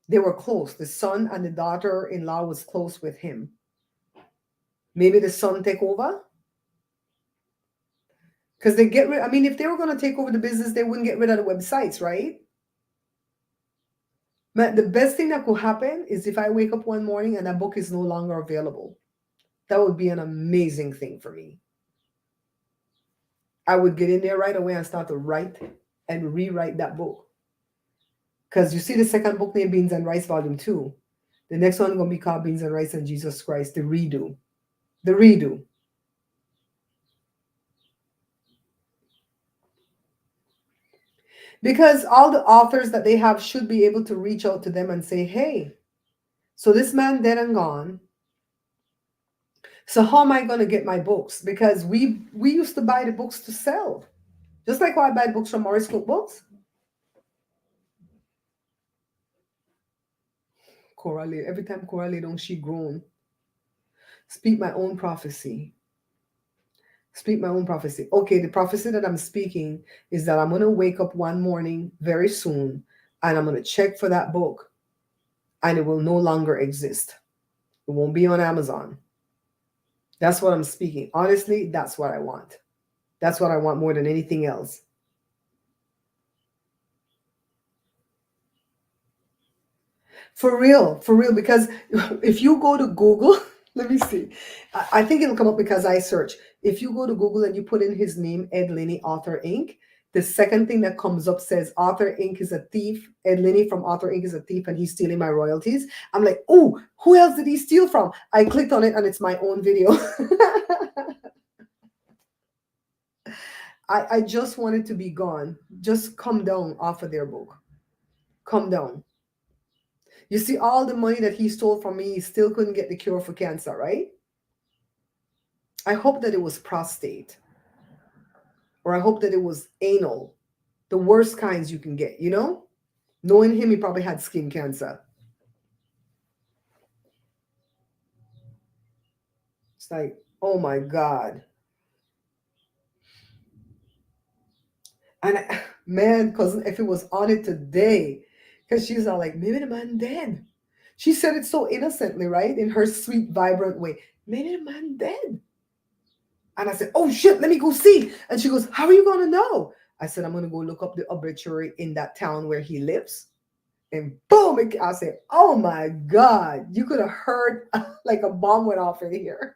They were close. The son and the daughter-in-law was close with him. Maybe the son take over? Because they get rid, I mean, if they were going to take over the business, they wouldn't get rid of the websites, right? But the best thing that could happen is if I wake up one morning and that book is no longer available. That would be an amazing thing for me. I would get in there right away and start to write and rewrite that book. Because you see the second book named Beans and Rice Volume 2. The next one is going to be called Beans and Rice and Jesus Christ, the redo. The redo. Because all the authors that they have should be able to reach out to them and say, hey, so this man dead and gone. So how am I going to get my books? Because we used to buy the books to sell. Just like why I buy books from Morris Cookbooks. Coralie, every time Coralie don't she groan. Speak my own prophecy. Speak my own prophecy. Okay, the prophecy that I'm speaking is that I'm going to wake up one morning very soon and I'm going to check for that book and it will no longer exist. It won't be on Amazon. That's what I'm speaking. Honestly, that's what I want. That's what I want more than anything else. For real, because if you go to Google, Let me see. I think it'll come up because I search. If you go to Google and you put in his name, Ed Linney, Author Inc., the second thing that comes up says Author Inc. is a thief. Ed Linney from Author Inc. is a thief and he's stealing my royalties. I'm like, oh, who else did he steal from? I clicked on it and it's my own video. I just wanted to be gone. Just come down off of their book. Come down. You see, all the money that he stole from me, he still couldn't get the cure for cancer, right? I hope that it was prostate. Or I hope that it was anal. The worst kinds you can get, you know? Knowing him, he probably had skin cancer. It's like, oh my God. And man, cousin Effie was on it today. Because she's all like, maybe the man dead. She said it so innocently, right? In her sweet, vibrant way. Maybe the man dead. And I said, oh shit, let me go see. And she goes, how are you going to know? I said, I'm going to go look up the obituary in that town where he lives. And boom, I said, oh my God, you could have heard like a bomb went off in here.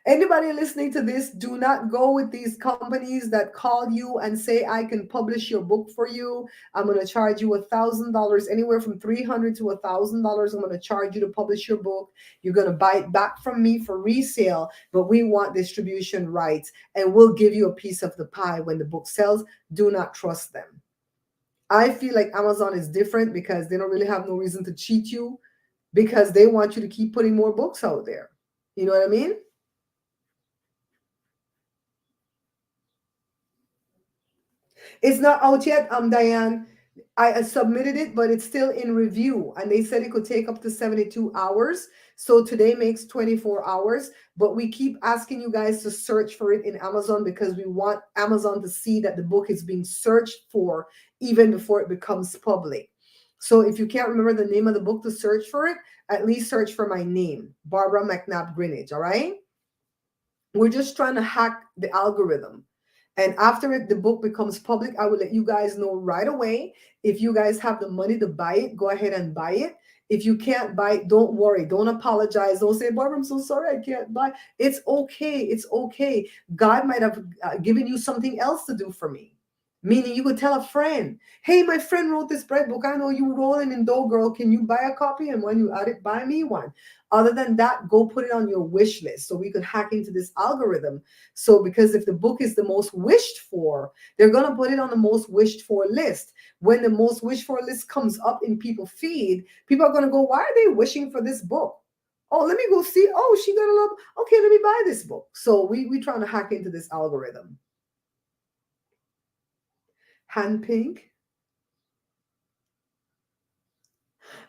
Anybody listening to this, do not go with these companies that call you and say, I can publish your book for you. I'm going to charge you $1,000, anywhere from $300 to $1,000. I'm going to charge you to publish your book. You're going to buy it back from me for resale, but we want distribution rights and we'll give you a piece of the pie when the book sells. Do not trust them. I feel like Amazon is different because they don't really have no reason to cheat you because they want you to keep putting more books out there. You know what I mean? It's not out yet, Diane. I submitted it, but it's still in review. And they said it could take up to 72 hours. So today makes 24 hours. But we keep asking you guys to search for it in Amazon because we want Amazon to see that the book is being searched for even before it becomes public. So if you can't remember the name of the book to search for it, at least search for my name, Barbara McNabb Greenwich, all right? We're just trying to hack the algorithm. And after the book becomes public, I will let you guys know right away. If you guys have the money to buy it, go ahead and buy it. If you can't buy it, don't worry. Don't apologize. Don't say, Barbara, I'm so sorry I can't buy. It's okay. It's okay. God might have given you something else to do for me. Meaning you could tell a friend, hey, my friend wrote this bread book. I know you rolling in dough, girl. Can you buy a copy? And when you add it, buy me one. Other than that, go put it on your wish list so we could hack into this algorithm. So because if the book is the most wished for, they're going to put it on the most wished for list. When the most wished for list comes up in people's feed, people are going to go, why are they wishing for this book? Oh, let me go see. Oh, she got a love. Okay, let me buy this book. So we're trying to hack into this algorithm. Hand pink.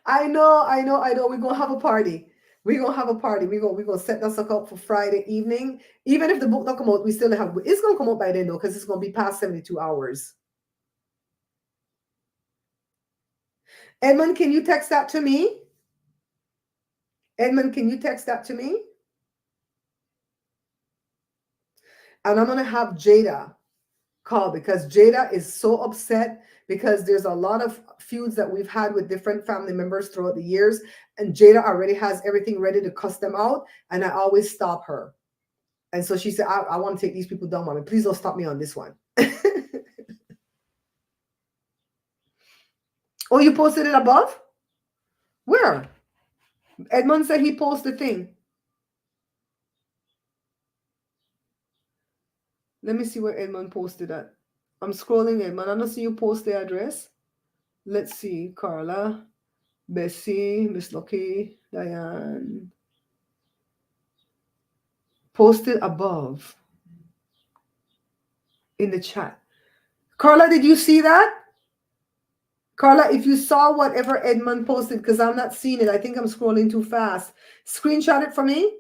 I know. We're gonna have a party. We're gonna have a party. We're gonna set that sucker up for Friday evening. Even if the book don't come out, we still have it's gonna come out by then though, because it's gonna be past 72 hours. Edmund, can you text that to me? Edmund, can you text that to me? And I'm gonna have Jada call because Jada is so upset because there's a lot of feuds that we've had with different family members throughout the years, and Jada already has everything ready to cuss them out, and I always stop her. And so she said, I want to take these people down, mommy. Please don't stop me on this one. Oh, you posted it above? Where? Edmund said he posted the thing. Let me see where Edmund posted that. I'm scrolling, Edmund. I don't see you post the address. Let's see. Carla, Bessie, Miss Lucky, Diane. Posted above in the chat. Carla, did you see that? Carla, if you saw whatever Edmund posted, because I'm not seeing it, I think I'm scrolling too fast. Screenshot it for me.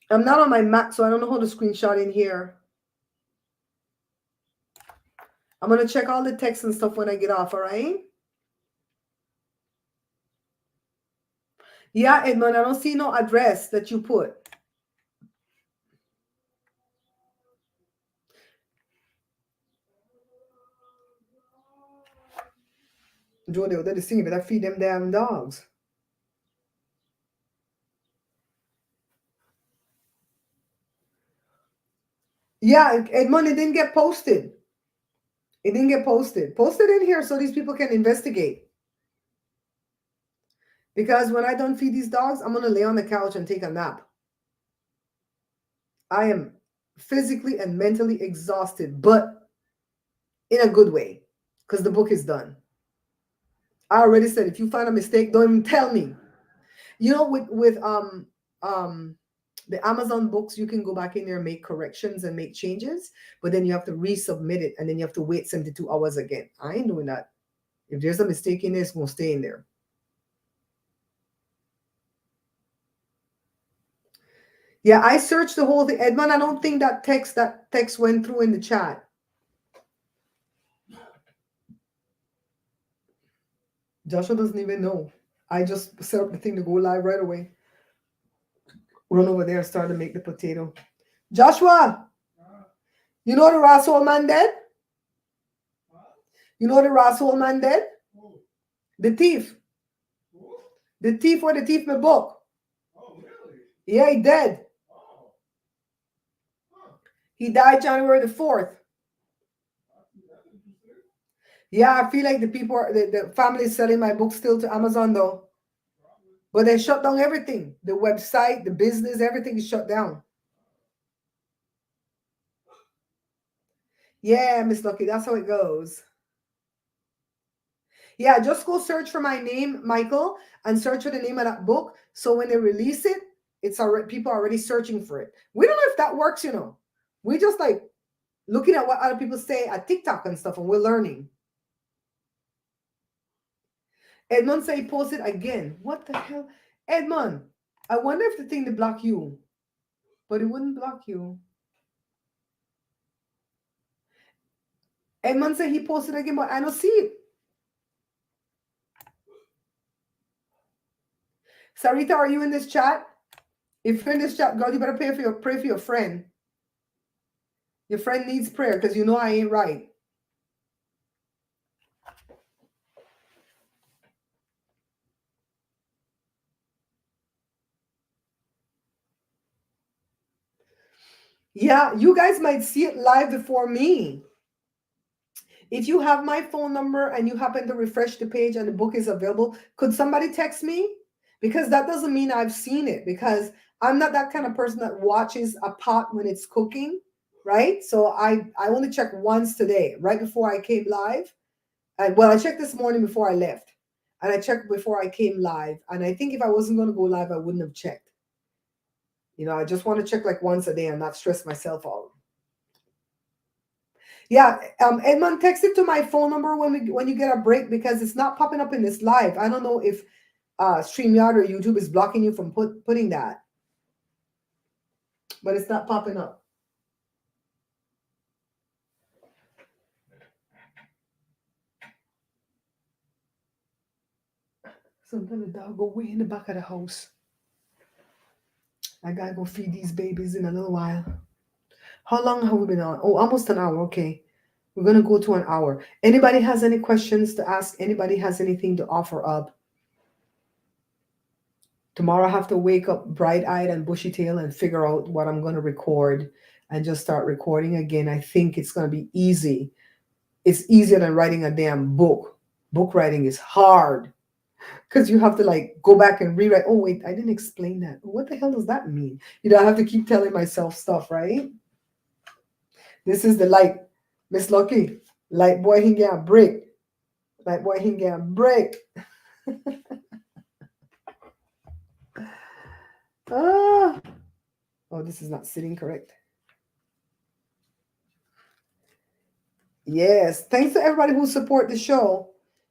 I'm not on my Mac, so I don't know how to screenshot in here. I'm going to check all the text and stuff when I get off, all right? Yeah, Edmund, I don't see no address that you put. Joe, they did the thing, better feed them damn dogs. Yeah, Edmond, it didn't get posted. It didn't get posted. Posted in here so these people can investigate. Because when I don't feed these dogs, I'm going to lay on the couch and take a nap. I am physically and mentally exhausted, but in a good way, because the book is done. I already said, if you find a mistake, don't even tell me. You know, with the Amazon books, you can go back in there and make corrections and make changes, but then you have to resubmit it, and then you have to wait 72 hours again. I ain't doing that. If there's a mistake in there, it's going to stay in there. Yeah, I searched the whole thing. Edmund, I don't think that text went through in the chat. Joshua doesn't even know. I just set up the thing to go live right away. Run over there and start to make the potato. Joshua, you know the Rascal man dead? You know the Rascal man dead? The thief. The thief or the thief my book. Oh, really? Yeah, he dead. Oh. Huh. He died January the 4th. Yeah, I feel like the people, the family is selling my book still to Amazon though. But they shut down everything. The website, the business, everything is shut down. Yeah, Miss Lucky, that's how it goes. Yeah, just go search for my name, Michael, and search for the name of that book. So when they release it, it's already people are already searching for it. We don't know if that works, you know. We just like looking at what other people say at TikTok and stuff, and we're learning. Edmond say he posted again. What the hell? Edmond, I wonder if the thing to block you. But it wouldn't block you. Edmond said he posted again, but I don't see it. Sarita, are you in this chat? If you're in this chat, girl, you better pray for your friend. Your friend needs prayer because you know I ain't right. Yeah, you guys might see it live before me. If you have my phone number and you happen to refresh the page and the book is available, could somebody text me? Because that doesn't mean I've seen it, because I'm not that kind of person that watches a pot when it's cooking, right? So I only checked once today, right before I came live. Well, I checked this morning before I left, and I checked before I came live. And I think if I wasn't going to go live, I wouldn't have checked. You know, I just want to check like once a day and not stress myself out. Yeah, Edmund, text it to my phone number when you get a break, because it's not popping up in this live. I don't know if StreamYard or YouTube is blocking you from putting that, but it's not popping up. Sometimes the dog go way in the back of the house. I gotta go feed these babies in a little while. How long have we been on? Oh, almost an hour. Okay. We're going to go to an hour. Anybody has any questions to ask? Anybody has anything to offer up? Tomorrow I have to wake up bright-eyed and bushy-tailed and figure out what I'm going to record and just start recording again. I think it's going to be easy. It's easier than writing a damn book. Book writing is hard because you have to like go back and rewrite. Oh, wait, I didn't explain that. What the hell does that mean? You know, I have to keep telling myself stuff, right? This is the light. Miss Lucky, light boy, he get a break. Light boy, he get a break. Oh, this is not sitting correct. Yes, thanks to everybody who support the show.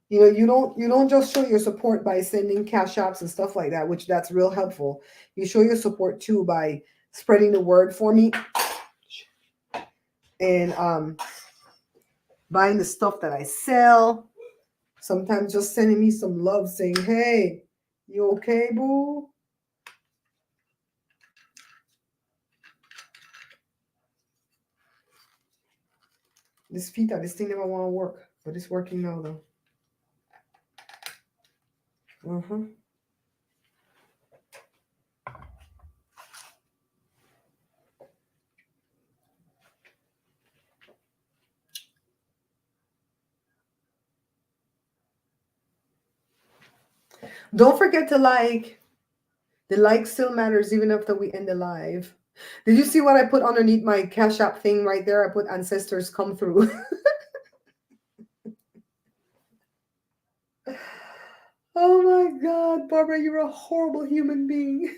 You know, you don't just show your support by sending cash apps and stuff like that, which that's real helpful. You show your support too by spreading the word for me and buying the stuff that I sell. Sometimes just sending me some love, saying, "Hey, you okay, boo?" This thing never want to work, but it's working now though. Mm-hmm. Don't forget to like. The like still matters even after we end the live. Did you see what I put underneath my Cash App thing right there? I put ancestors come through. Oh my God, Barbara, you're a horrible human being.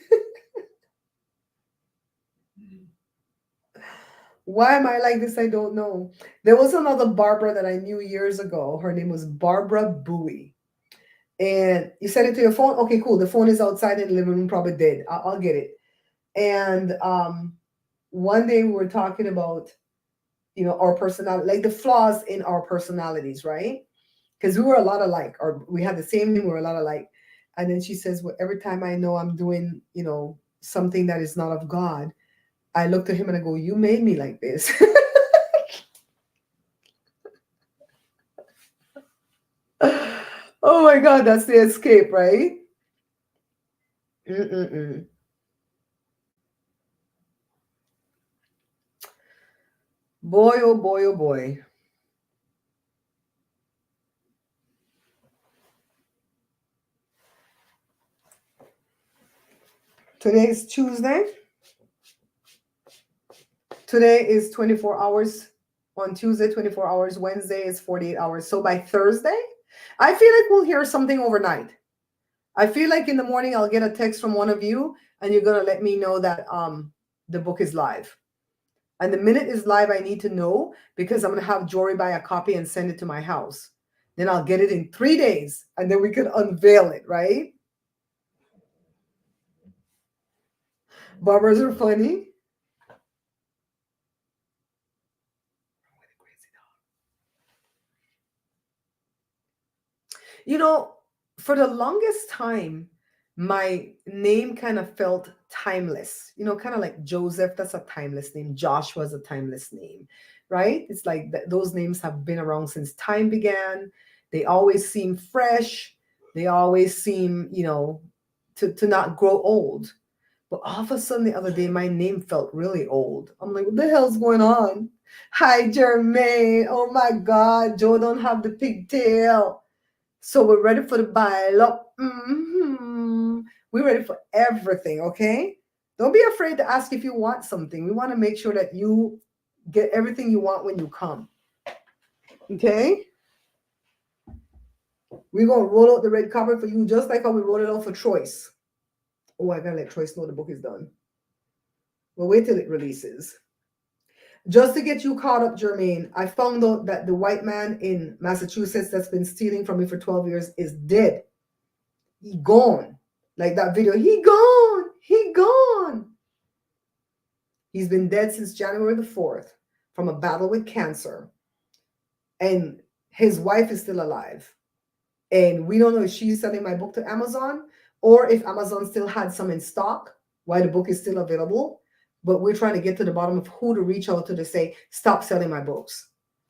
Why am I like this? I don't know. There was another Barbara that I knew years ago. Her name was Barbara Bowie. And you sent it to your phone? Okay, cool. The phone is outside in the living room, probably dead. I'll get it. And one day we were talking about, our personality, like the flaws in our personalities, right? Because we were a lot alike, or we had the same name, we were a lot alike. And then she says, well, every time I know I'm doing, something that is not of God, I look to him and I go, you made me like this. Oh my God, that's the escape, right? Mm-mm-mm. Boy, oh boy, oh boy. Today is Tuesday. Today is 24 hours. On Tuesday, 24 hours. Wednesday is 48 hours. So by Thursday, I feel like we'll hear something overnight. I feel like in the morning I'll get a text from one of you and you're going to let me know that the book is live. And the minute it's live, I need to know because I'm going to have Jory buy a copy and send it to my house. Then I'll get it in 3 days and then we can unveil it, right? Barbers are funny. For the longest time, my name kind of felt timeless, kind of like Joseph, that's a timeless name. Joshua's a timeless name, right? It's like those names have been around since time began. They always seem fresh. They always seem, to not grow old. But all of a sudden the other day, my name felt really old. I'm like, what the hell's going on? Hi, Jermaine. Oh my God, Joe don't have the pigtail. So we're ready for the dialogue. We're ready for everything, okay? Don't be afraid to ask if you want something. We want to make sure that you get everything you want when you come. Okay? We're going to roll out the red carpet for you just like how we rolled it out for Troyce. Oh, I got to let Troyce know the book is done. We'll wait till it releases. Just to get you caught up, Jermaine, I found out that the white man in Massachusetts that's been stealing from me for 12 years is dead. He gone. Like that video, he gone. He gone. He's been dead since January the 4th from a battle with cancer. And his wife is still alive. And we don't know if she's selling my book to Amazon or if Amazon still had some in stock, why the book is still available. But we're trying to get to the bottom of who to reach out to say, stop selling my books.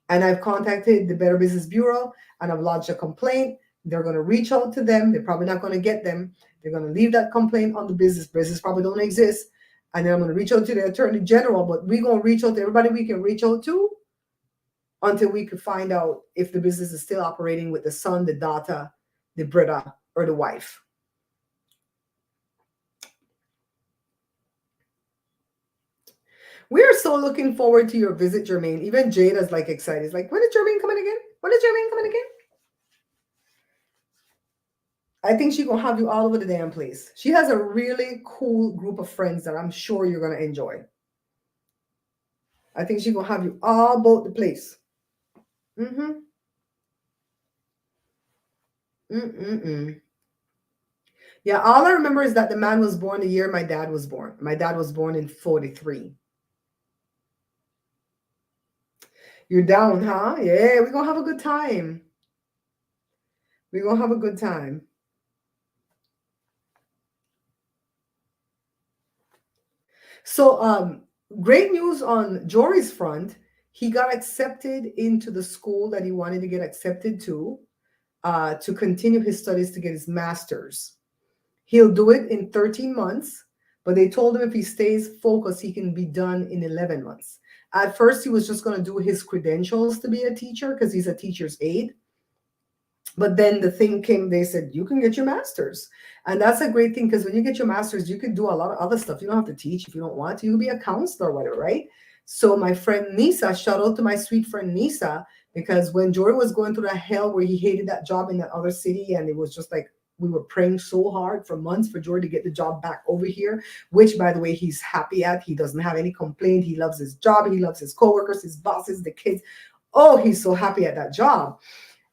And I've contacted the Better Business Bureau and I've lodged a complaint. They're going to reach out to them. They're probably not going to get them. They're going to leave that complaint on the business. Business probably don't exist. And then I'm going to reach out to the Attorney General, but we're going to reach out to everybody we can reach out to until we could find out if the business is still operating with the son, the daughter, the brother, or the wife. We are so looking forward to your visit, Jermaine. Even Jada's like excited. It's like, when is Jermaine coming again? When is Jermaine coming again? I think she's going to have you all over the damn place. She has a really cool group of friends that I'm sure you're going to enjoy. I think she's going to have you all about the place. Yeah, all I remember is that the man was born the year my dad was born. My dad was born in 43. You're down, huh? Yeah, we're going to have a good time. We're going to have a good time. So, great news on Jory's front. He got accepted into the school that he wanted to get accepted to. to continue his studies to get his master's. He'll do it in 13 months, but they told him if he stays focused, he can be done in 11 months. At first, he was just going to do his credentials to be a teacher because he's a teacher's aide. But then the thing came, they said, you can get your master's. And that's a great thing because when you get your master's, you can do a lot of other stuff. You don't have to teach if you don't want to. You can be a counselor or whatever, right? So my friend Nisa, shout out to my sweet friend Nisa, because when Jory was going through that hell where he hated that job in that other city, and it was just like we were praying so hard for months for Jory to get the job back over here, which, by the way, he's happy at. He doesn't have any complaint. He loves his job. He loves his coworkers, his bosses, the kids. Oh, he's so happy at that job.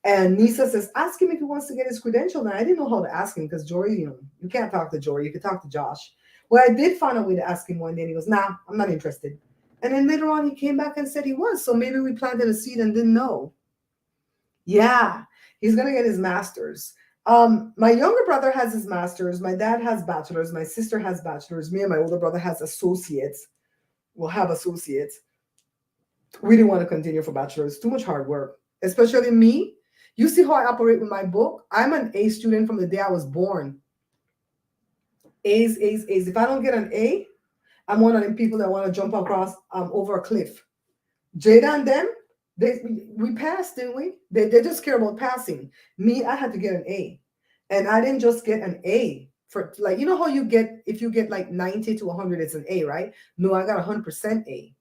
And Nisa says, ask him if he wants to get his credential. And I didn't know how to ask him because Jory, you can't talk to Jory. You can talk to Josh. Well, I did find a way to ask him one day. And he goes, nah, I'm not interested. And then later on, he came back and said he was. So maybe we planted a seed and didn't know. Yeah, he's going to get his master's. My younger brother has his master's. My dad has bachelor's. My sister has bachelor's. Me and my older brother has associates. We'll have associates. We didn't want to continue for bachelor's. Too much hard work, especially me. You see how I operate with my book? I'm an A student from the day I was born. A's, A's, A's. If I don't get an A, I'm one of them people that want to jump across over a cliff. Jada and them, we passed, didn't we? They just care about passing. Me, I had to get an A. And I didn't just get an A for, like, you know how you get, if you get like 90 to 100, it's an A, right? No, I got 100% A.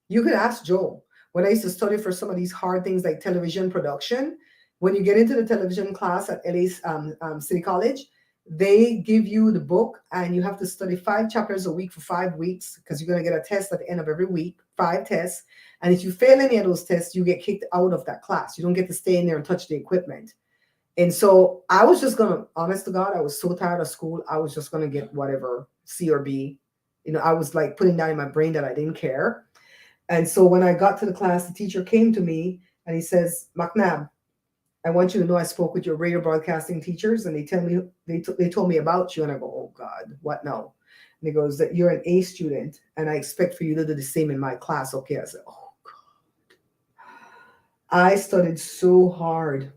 You could ask Joe. When I used to study for some of these hard things like television production, when you get into the television class at LA City College, they give you the book and you have to study 5 chapters a week for 5 weeks because you're going to get a test at the end of every week, 5 tests. And if you fail any of those tests, you get kicked out of that class. You don't get to stay in there and touch the equipment. And so I was just going to, honest to God, I was so tired of school. I was just going to get whatever, C or B. I was like putting down in my brain that I didn't care. And so when I got to the class, the teacher came to me and he says, McNabb, I want you to know I spoke with your radio broadcasting teachers and they told me about you. And I go, oh God, what now? And he goes, that you're an A student and I expect for you to do the same in my class. Okay. I said, oh God. I studied so hard.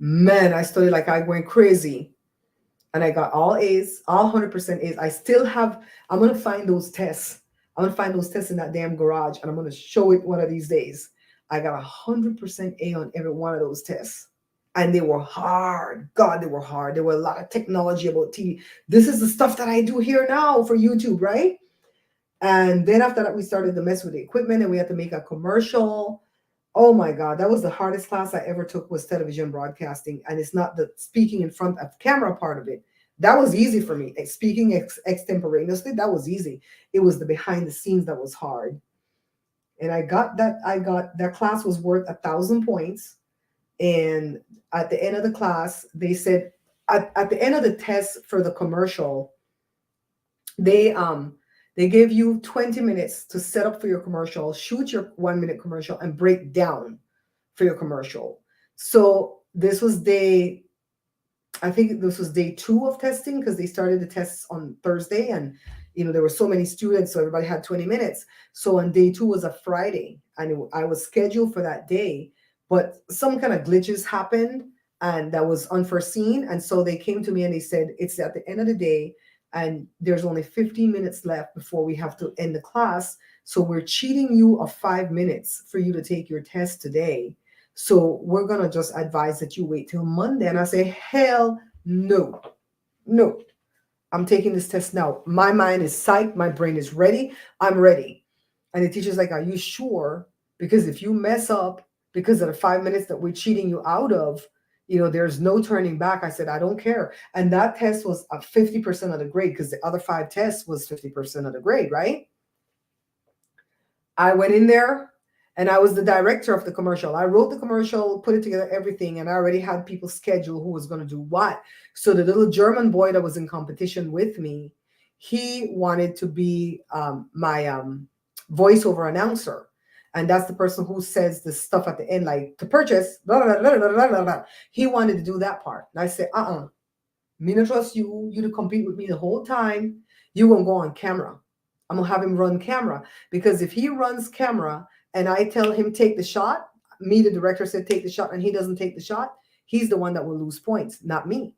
Man, I studied like I went crazy. And I got all A's, all 100% A's. I still have, I'm going to find those tests. I'm going to find those tests in that damn garage and I'm going to show it one of these days. I got 100% A on every one of those tests. And they were hard. God, they were hard. There were a lot of technology about TV. This is the stuff that I do here now for YouTube, right? And then after that, we started to mess with the equipment and we had to make a commercial. Oh my God, that was the hardest class I ever took was television broadcasting. And it's not the speaking in front of camera part of it. That was easy for me. Speaking extemporaneously, that was easy. It was the behind the scenes that was hard. And that class was worth 1,000 points. And at the end of the class, they said, at the end of the test for the commercial, they gave you 20 minutes to set up for your commercial, shoot your 1-minute commercial, and break down for your commercial. So this was day 2 of testing because they started the tests on Thursday and there were so many students, so everybody had 20 minutes. So on day 2 was a Friday and I was scheduled for that day, but some kind of glitches happened and that was unforeseen. And so they came to me and they said, it's at the end of the day and there's only 15 minutes left before we have to end the class. So we're cheating you of 5 minutes for you to take your test today. So we're going to just advise that you wait till Monday. And I say, hell no. I'm taking this test now. My mind is psyched. My brain is ready. I'm ready. And the teacher's like, are you sure? Because if you mess up because of the 5 minutes that we're cheating you out of, there's no turning back. I said, I don't care. And that test was 50% of the grade because the other 5 tests was 50% of the grade, right? I went in there and I was the director of the commercial. I wrote the commercial, put it together, everything. And I already had people schedule who was going to do what. So the little German boy that was in competition with me, he wanted to be my voiceover announcer. And that's the person who says the stuff at the end, like to purchase, blah, blah, blah, blah, blah, blah. He wanted to do that part. And I said, me not trust you to compete with me the whole time. You won't go on camera. I'm going to have him run camera because if he runs camera and I tell him take the shot, me, the director said take the shot, and he doesn't take the shot, he's the one that will lose points, not me.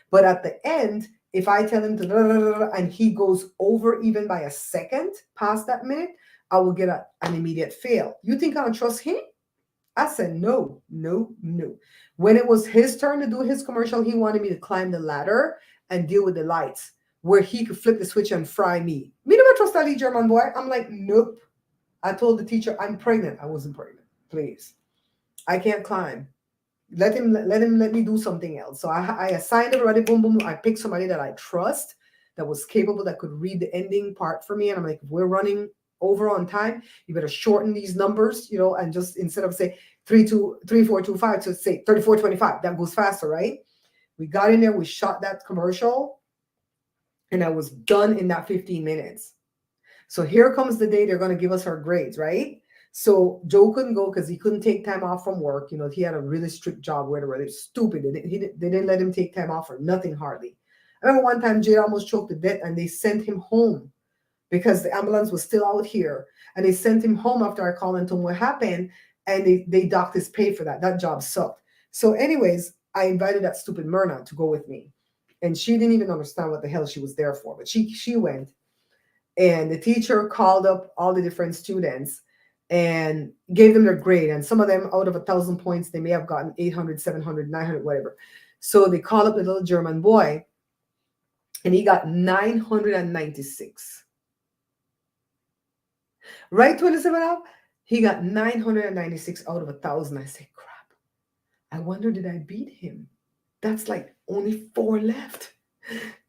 But at the end, if I tell him to and he goes over even by a second past that minute, I will get an immediate fail. You think I'll trust him? I said no, no, no. When it was his turn to do his commercial, he wanted me to climb the ladder and deal with the lights, where he could flip the switch and fry me. Me never trust that German boy. I'm like, nope. I told the teacher I'm pregnant. I wasn't pregnant. Please, I can't climb. Let me do something else. So I assigned everybody. Boom, boom. I picked somebody that I trust, that was capable, that could read the ending part for me. And I'm like, if we're running over on time, you better shorten these numbers, and just instead of say 3425 to say 3425, that goes faster, right? We got in there, we shot that commercial, and I was done in that 15 minutes. So here comes the day they're going to give us our grades, right? So Joe couldn't go because he couldn't take time off from work. He had a really strict job where they were stupid. They didn't let him take time off for nothing hardly. I remember one time Jade almost choked to death, and they sent him home because the ambulance was still out here. And they sent him home after I called and told him what happened. And they docked his pay for that. That job sucked. So anyways, I invited that stupid Myrna to go with me. And she didn't even understand what the hell she was there for. But she went. And the teacher called up all the different students and gave them their grade. And some of them, out of 1,000 points, they may have gotten 800, 700, 900, whatever. So they called up the little German boy, and he got 996. Right, 27 up? He got 996 out of 1,000. I said, crap. I wonder, did I beat him? That's like only 4 left.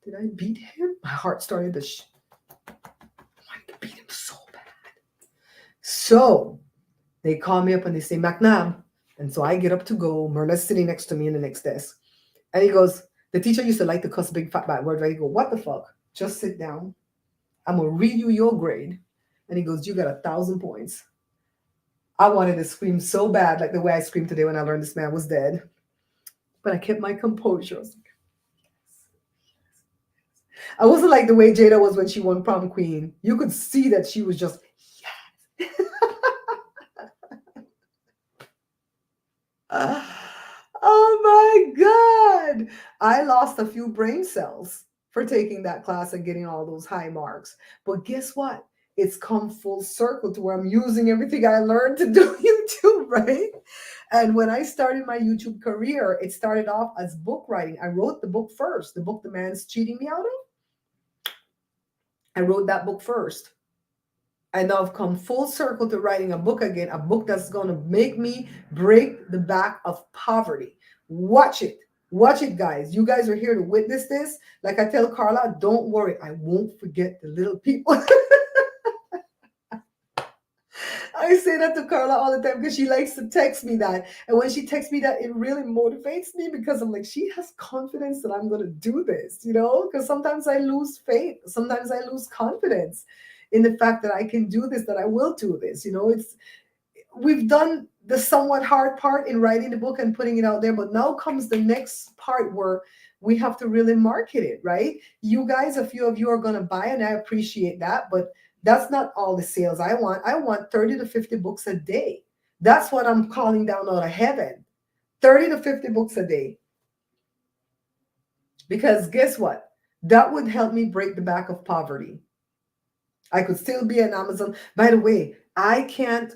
Did I beat him? My heart started to I wanted to beat him so bad. So they call me up and they say, McNabb. And so I get up to go. Myrna's sitting next to me in the next desk. And he goes, the teacher used to like to cuss big fat bad words, right? He go, what the fuck? Just sit down. I'm going to read you your grade. And he goes, you got 1,000 points. I wanted to scream so bad, like the way I screamed today when I learned this man was dead. But I kept my composure. I was like, I wasn't like the way Jada was when she won prom queen. You could see that she was just, yes. Oh my God. I lost a few brain cells for taking that class and getting all those high marks. But guess what? It's come full circle to where I'm using everything I learned to do YouTube, right? And when I started my YouTube career, it started off as book writing. I wrote the book first, the book the man's cheating me out of. I wrote that book first. And now I've come full circle to writing a book again, a book that's going to make me break the back of poverty. Watch it. Watch it, guys. You guys are here to witness this. Like I tell Carla, don't worry. I won't forget the little people. I say that to Carla all the time because she likes to text me that. And when she texts me that, it really motivates me because I'm like, she has confidence that I'm going to do this, because sometimes I lose faith. Sometimes I lose confidence in the fact that I can do this, that I will do this. We've done the somewhat hard part in writing the book and putting it out there, but now comes the next part where we have to really market it, right? You guys, a few of you are going to buy, and I appreciate that, but that's not all the sales I want. I want 30 to 50 books a day. That's what I'm calling down out of heaven. 30 to 50 books a day. Because guess what? That would help me break the back of poverty. I could still be on Amazon. By the way, I can't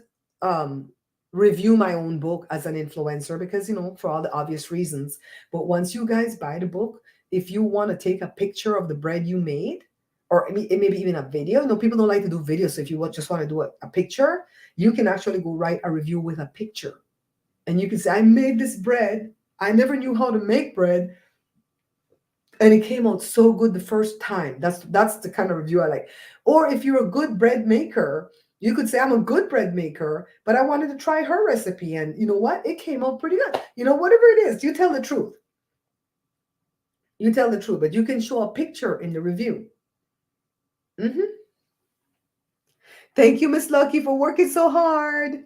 review my own book as an influencer because, for all the obvious reasons. But once you guys buy the book, if you want to take a picture of the bread you made, or maybe even a video. People don't like to do videos. So if you just want to do a picture, you can actually go write a review with a picture. And you can say, I made this bread. I never knew how to make bread. And it came out so good the first time. That's the kind of review I like. Or if you're a good bread maker, you could say, I'm a good bread maker, but I wanted to try her recipe. And you know what? It came out pretty good. Whatever it is, you tell the truth. You tell the truth, but you can show a picture in the review. Thank you, Miss Lucky, for working so hard.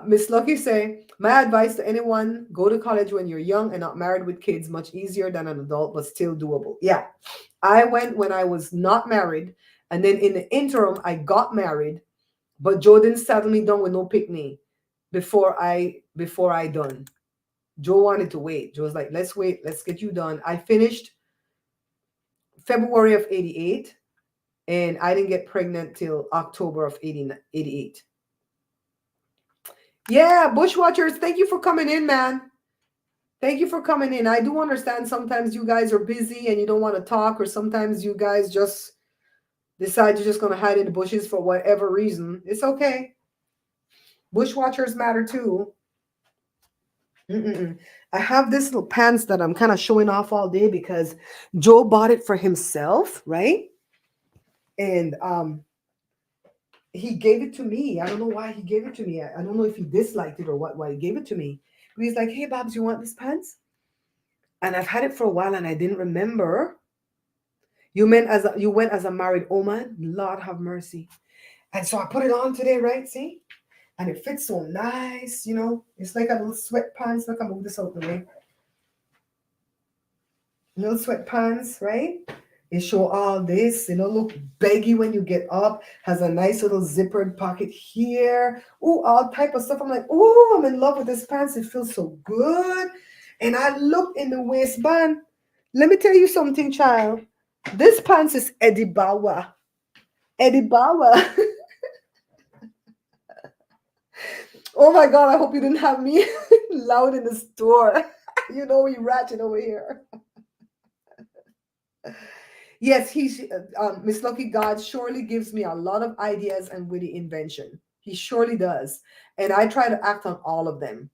Miss Lucky say, my advice to anyone, go to college when you're young and not married with kids, much easier than an adult, but still doable. Yeah, I went when I was not married. And then in the interim, I got married. But Joe didn't settle me down with no picnic before I done. Joe wanted to wait. Joe was like, let's wait, let's get you done. I finished February of 88, and I didn't get pregnant till October of 88. Yeah, Bushwatchers, thank you for coming in, man. Thank you for coming in. I do understand sometimes you guys are busy and you don't want to talk, or sometimes you guys just decide you're just going to hide in the bushes for whatever reason. It's okay. Bushwatchers matter too. Mm-mm-mm. I have this little pants that I'm kind of showing off all day because Joe bought it for himself, right? And he gave it to me. I don't know why he gave it to me. I don't know if he disliked it or what, why he gave it to me. But he's like, hey, Babs, you want this pants? And I've had it for a while and I didn't remember. You went as a married woman? Lord have mercy. And so I put it on today, right? See? And it fits so nice, you know. It's like a little sweatpants. Look, I move this out the way. Little sweatpants, right? It show all this, you know, look baggy when you get up, has a nice little zippered pocket here. Oh, all type of stuff. I'm like, oh, I'm in love with this pants. It feels so good. And I look in the waistband. Let me tell you something, child. This pants is Eddie Bauer. Eddie Bauer. Oh my God, I hope you didn't have me loud in the store. You know, we ratchet over here. Yes, Miss Lucky God surely gives me a lot of ideas and witty invention. He surely does. And I try to act on all of them.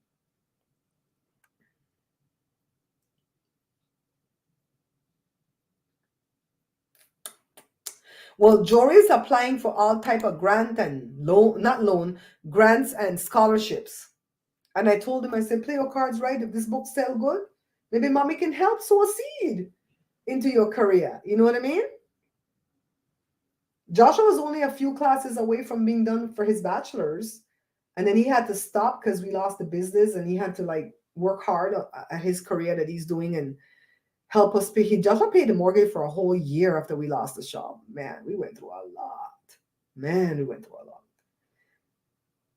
Well, Jory is applying for all type of grant and loan, not loan, grants and scholarships. And I told him, I said, play your cards right. If this book sell good, maybe mommy can help sow a seed into your career. You know what I mean? Joshua was only a few classes away from being done for his bachelor's. And then he had to stop because we lost the business, and he had to like work hard at his career that he's doing and help us pay. Joshua paid the mortgage for a whole year after we lost the shop. Man, we went through a lot. Man, we went through a lot.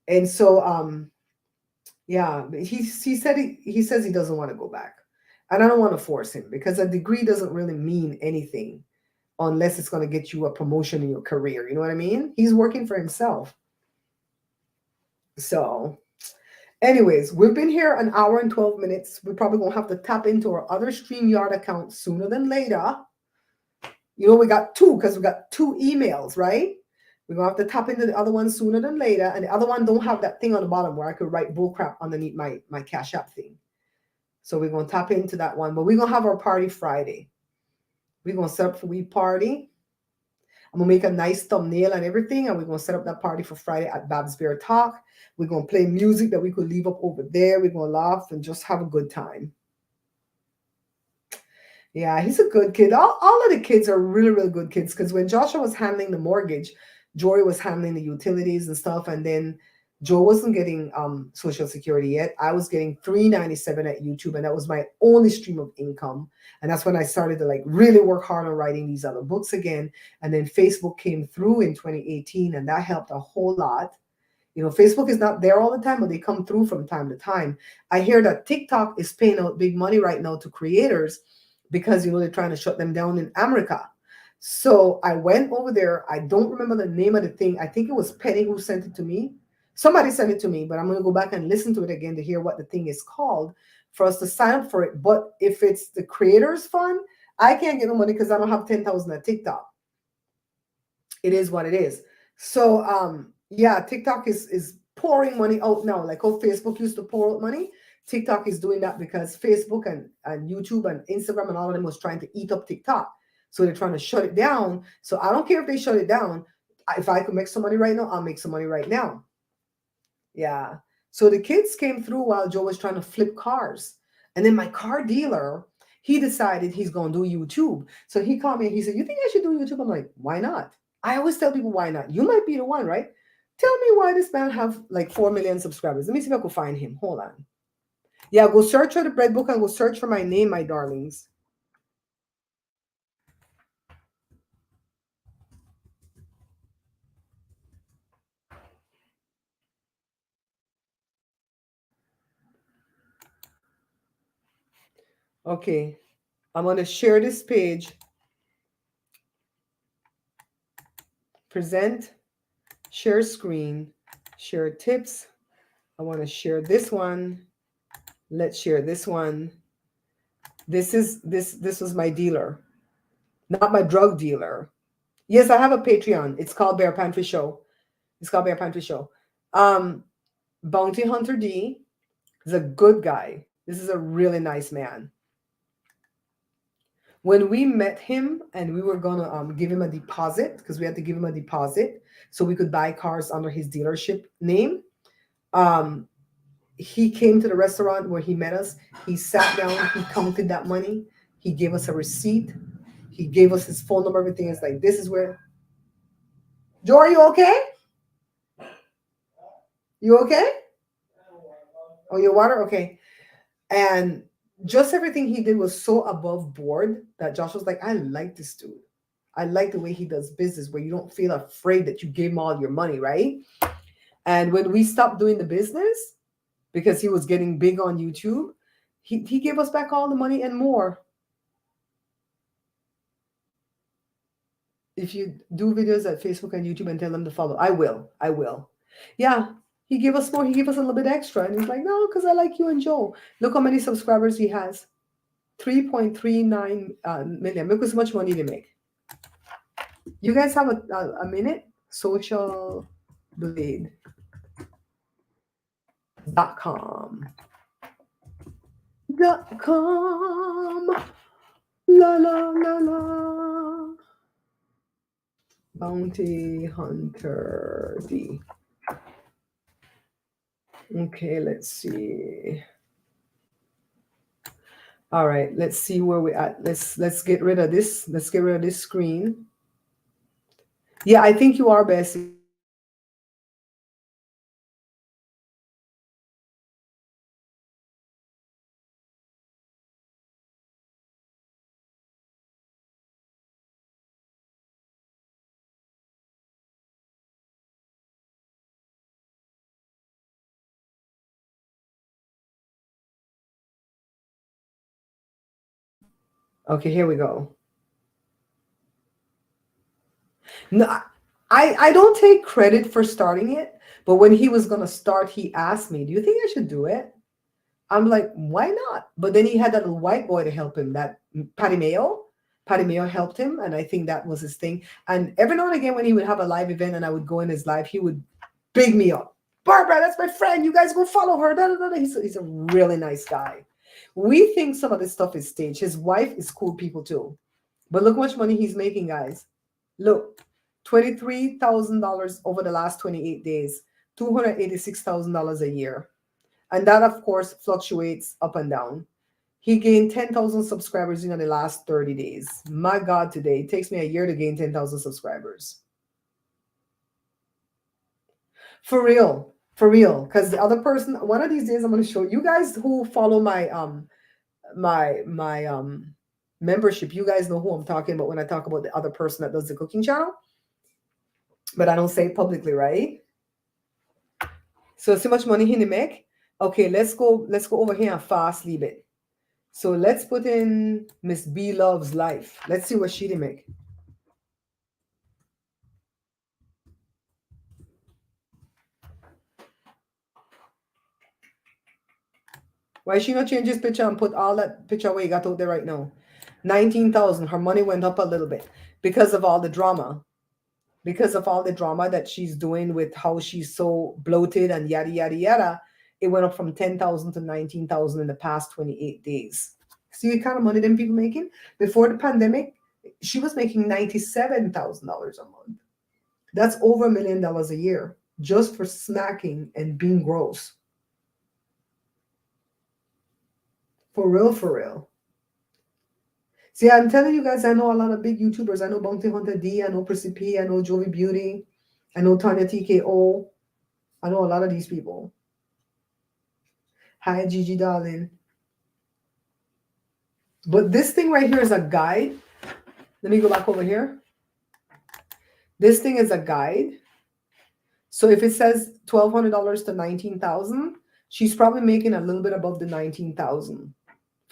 And so yeah, he said he says he doesn't want to go back. And I don't want to force him because a degree doesn't really mean anything unless it's going to get you a promotion in your career. You know what I mean? He's working for himself. So anyways, we've been here an hour and 12 minutes. We're probably going to have to tap into our other StreamYard account sooner than later. You know, we got two because we got two emails, right? We're going to have to tap into the other one sooner than later. And the other one don't have that thing on the bottom where I could write bullcrap underneath my Cash App thing. So we're going to tap into that one. But we're going to have our party Friday. We're going to set up for we party. I'm going to make a nice thumbnail and everything. And we're going to set up that party for Friday at Babs Bear Talk. We're going to play music that we could leave up over there. We're going to laugh and just have a good time. Yeah, he's a good kid. All of the kids are really, really good kids because when Joshua was handling the mortgage, Jory was handling the utilities and stuff. And then Joe wasn't getting Social Security yet. I was getting $3.97 at YouTube, and that was my only stream of income. And that's when I started to like really work hard on writing these other books again. And then Facebook came through in 2018, and that helped a whole lot. You know, Facebook is not there all the time, but they come through from time to time. I hear that TikTok is paying out big money right now to creators because, you know, they're trying to shut them down in America. So I went over there. I don't remember the name of the thing. I think it was Penny who sent it to me. Somebody sent it to me, but I'm going to go back and listen to it again to hear what the thing is called for us to sign up for it. But if it's the creators fund, I can't get no money because I don't have 10,000 at TikTok. It is what it is. So yeah, TikTok is pouring money out now. Like how Facebook used to pour out money, TikTok is doing that because Facebook and YouTube and Instagram and all of them was trying to eat up TikTok. So they're trying to shut it down. So I don't care if they shut it down. If I could make some money right now, I'll make some money right now. Yeah. So the kids came through while Joe was trying to flip cars. And then my car dealer, he decided he's going to do YouTube. So he called me and he said, you think I should do YouTube? I'm like, why not? I always tell people, why not? You might be the one, right? Tell me why this man have like 4 million subscribers. Let me see if I can find him. Hold on. Yeah, go search for the bread book and go search for my name, my darlings. Okay, I'm going to share this page. Present, share screen, share tips. I want to share this one. Let's share this one. This was my dealer, not my drug dealer. Yes, I have a Patreon. It's called Bear Pantry Show. It's called Bear Pantry Show. Bounty Hunter D is a good guy. This is a really nice man. When we met him and we were gonna give him a deposit, because we had to give him a deposit so we could buy cars under his dealership name. He came to the restaurant where he met us. He sat down. He counted that money. He gave us a receipt. He gave us his phone number. Everything is like, this is where. Joe, are you okay? You okay? Oh, your water? Okay. And just everything he did was so above board that Josh was like, I like this dude. I like the way he does business, where you don't feel afraid that you gave him all your money, right? And when we stopped doing the business, because he was getting big on YouTube, he gave us back all the money and more. If you do videos at Facebook and YouTube and tell them to follow, I will. Yeah, he gave us more. He gave us a little bit extra. And he's like, no, because I like you and Joe. Look how many subscribers he has. 3.39 million. Look how much money they make. You guys have a minute? Socialblade.com. .com. La la la la. Bounty Hunter D. Okay, let's see. All right, let's see where we're at. Let's get rid of this. Let's get rid of this screen. Yeah, I think you are, Bessie. Okay, here we go. No, I don't take credit for starting it, but when he was gonna start, he asked me, "Do you think I should do it?" I'm like, "Why not?" But then he had that little white boy to help him, that Patty Mayo. Patty Mayo helped him, and I think that was his thing. And every now and again, when he would have a live event and I would go in his live, he would big me up. Barbara, that's my friend. You guys go follow her. Da, da, da, da. He's a really nice guy. We think some of this stuff is staged. His wife is cool people too. But look how much money he's making, guys. Look, $23,000 over the last 28 days, $286,000 a year. And that, of course, fluctuates up and down. He gained 10,000 subscribers in the last 30 days. My God, today, it takes me a year to gain 10,000 subscribers. For real, for real. Because the other person, one of these days, I'm going to show you guys who follow my membership. You guys know who I'm talking about when I talk about the other person that does the cooking channel. But I don't say it publicly, right? So see much money he make? Okay, let's go over here and fast leave it. So let's put in Miss B Loves Life. Let's see what she did make. Why she not change his picture and put all that picture away got out there right now? 19,000. Her money went up a little bit because of all the drama. Because of all the drama that she's doing with how she's so bloated and yada yada yada, it went up from 10,000 to 19,000 in the past 28 days. See the kind of money them people making? Before the pandemic, she was making $97,000 a month. That's over $1 million a year just for snacking and being gross. For real, for real. See, I'm telling you guys, I know a lot of big YouTubers. I know Bounty Hunter D, I know Prissy P, I know Jovi Beauty, I know Tanya TKO. I know a lot of these people. Hi, Gigi, darling. But this thing right here is a guide. Let me go back over here. This thing is a guide. So if it says $1,200 to $19,000, she's probably making a little bit above the $19,000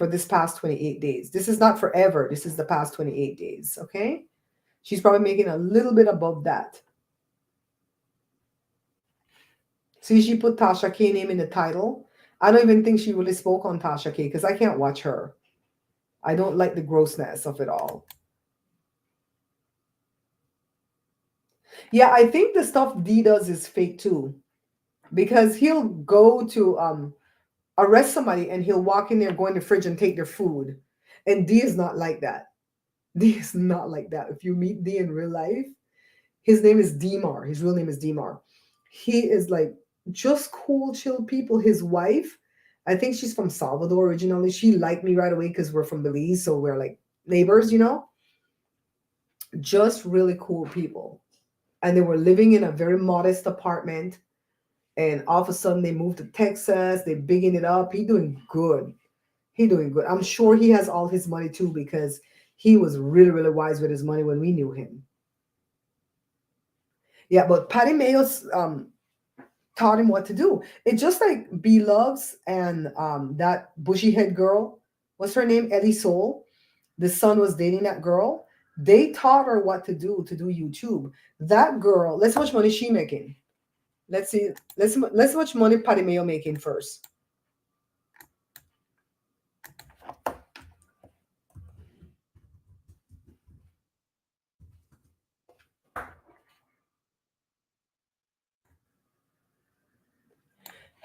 for this past 28 days. This is not forever. This is the past 28 days. Okay. She's probably making a little bit above that. See, she put Tasha K name in the title. I don't even think she really spoke on Tasha K because I can't watch her. I don't like the grossness of it all. Yeah, I think the stuff D does is fake too. Because he'll go to arrest somebody and he'll walk in there, go in the fridge and take their food. And D is not like that. D is not like that. If you meet D in real life, his name is Demar. His real name is Demar. He is like just cool, chill people. His wife, I think she's from Salvador originally. She liked me right away because we're from Belize, so we're like neighbors, you know? Just really cool people. And they were living in a very modest apartment. And all of a sudden they moved to Texas. They're bigging it up. He doing good. He doing good. I'm sure he has all his money too because he was really, really wise with his money when we knew him. Yeah, but Patty Mayo's taught him what to do. It's just like B Loves and that bushy head girl. What's her name? Ellie Soul. The son was dating that girl. They taught her what to do YouTube. That girl, let's see how much money she making. Let's see. Let's see how much money Patty Mayo making first.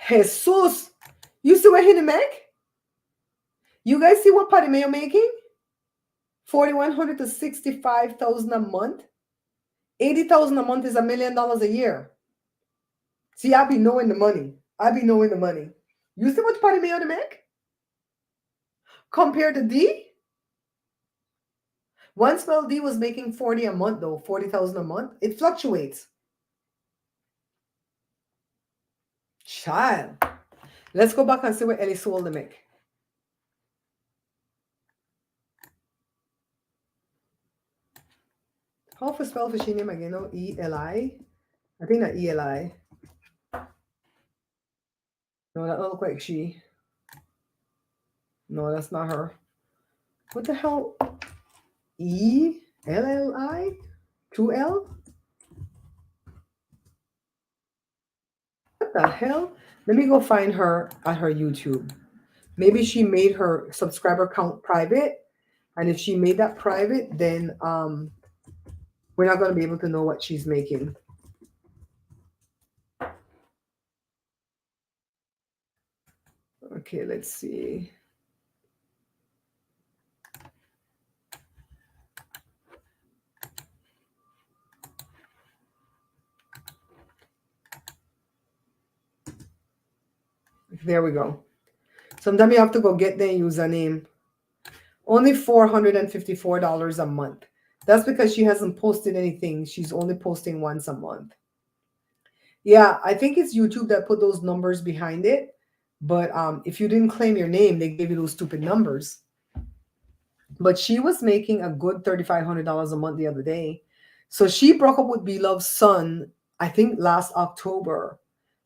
Jesus, you see what he make? You guys see what Patty Mayo making? 4,100 to 65,000 a month. 80,000 a month is $1 million a year. See, I be knowing the money. I be knowing the money. You see what Patty Mayo make? Compared to D? One spell D was making 40 a month though, 40,000 a month. It fluctuates. Child. Let's go back and see what Ellie Soul make. How to spell for she name again? No, E-L-I. I think that E-L-I. No, that don't look like she. No, that's not her. What the hell? E-L-L-I? 2L? What the hell? Let me go find her at her YouTube. Maybe she made her subscriber count private. And if she made that private, then we're not going to be able to know what she's making. Okay, let's see. There we go. Sometimes you have to go get their username. Only $454 a month. That's because she hasn't posted anything. She's only posting once a month. Yeah, I think it's YouTube that put those numbers behind it. But if you didn't claim your name, they gave you those stupid numbers. But she was making a good $3,500 a month the other day. So she broke up with Beloved's son, I think last October.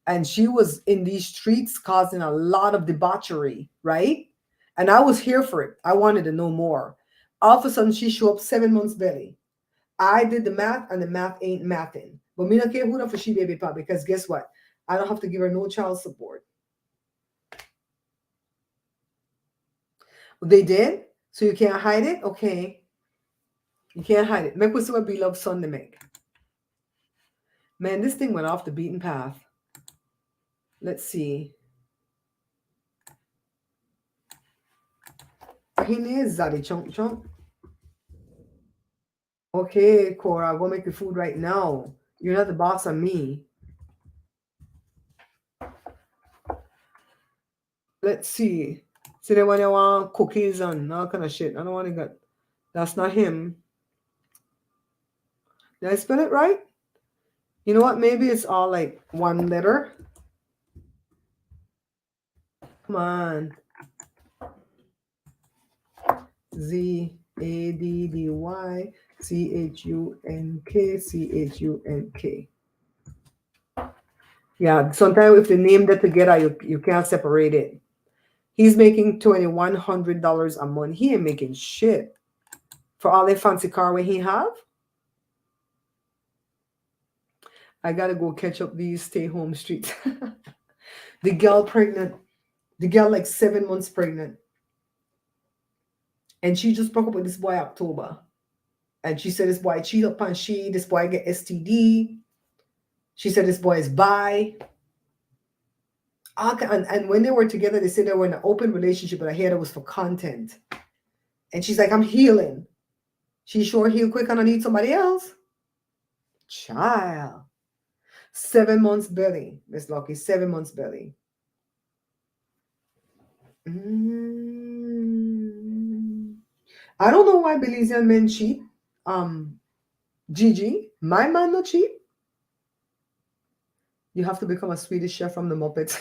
And she was in these streets causing a lot of debauchery, right? And I was here for it. I wanted to know more. All of a sudden, she showed up 7 months belly. I did the math, and the math ain't mathing. But me not care who for she baby pop, because guess what? I don't have to give her no child support. They did? So you can't hide it? Okay. You can't hide it. Make we see what Beloved son to make. Man, this thing went off the beaten path. Let's see. He needs Zaddy Chunk Chunk. Okay, Cora, I'll go make the food right now. You're not the boss of me. Let's see. See the one you want cookies and all kind of shit. I don't want to get. That's not him. Did I spell it right? You know what? Maybe it's all like one letter. Come on. Z-A-D-D-Y C-H-U-N-K. Yeah, sometimes if they name that together, you can't separate it. He's making $2,100 a month. He ain't making shit for all the fancy car when he have. I gotta go catch up these stay home streets. The girl pregnant. The girl like 7 months pregnant. And she just broke up with this boy October. And she said this boy cheat up on she. This boy get STD. She said this boy is bi. And when they were together, they said they were in an open relationship, but I heard it was for content. And she's like, I'm healing. She sure heal quick and I need somebody else. Child. 7 months belly, Miss Lucky. 7 months belly. I don't know why Belizean men cheat. Gigi, my man not cheat. You have to become a Swedish chef from the Muppets.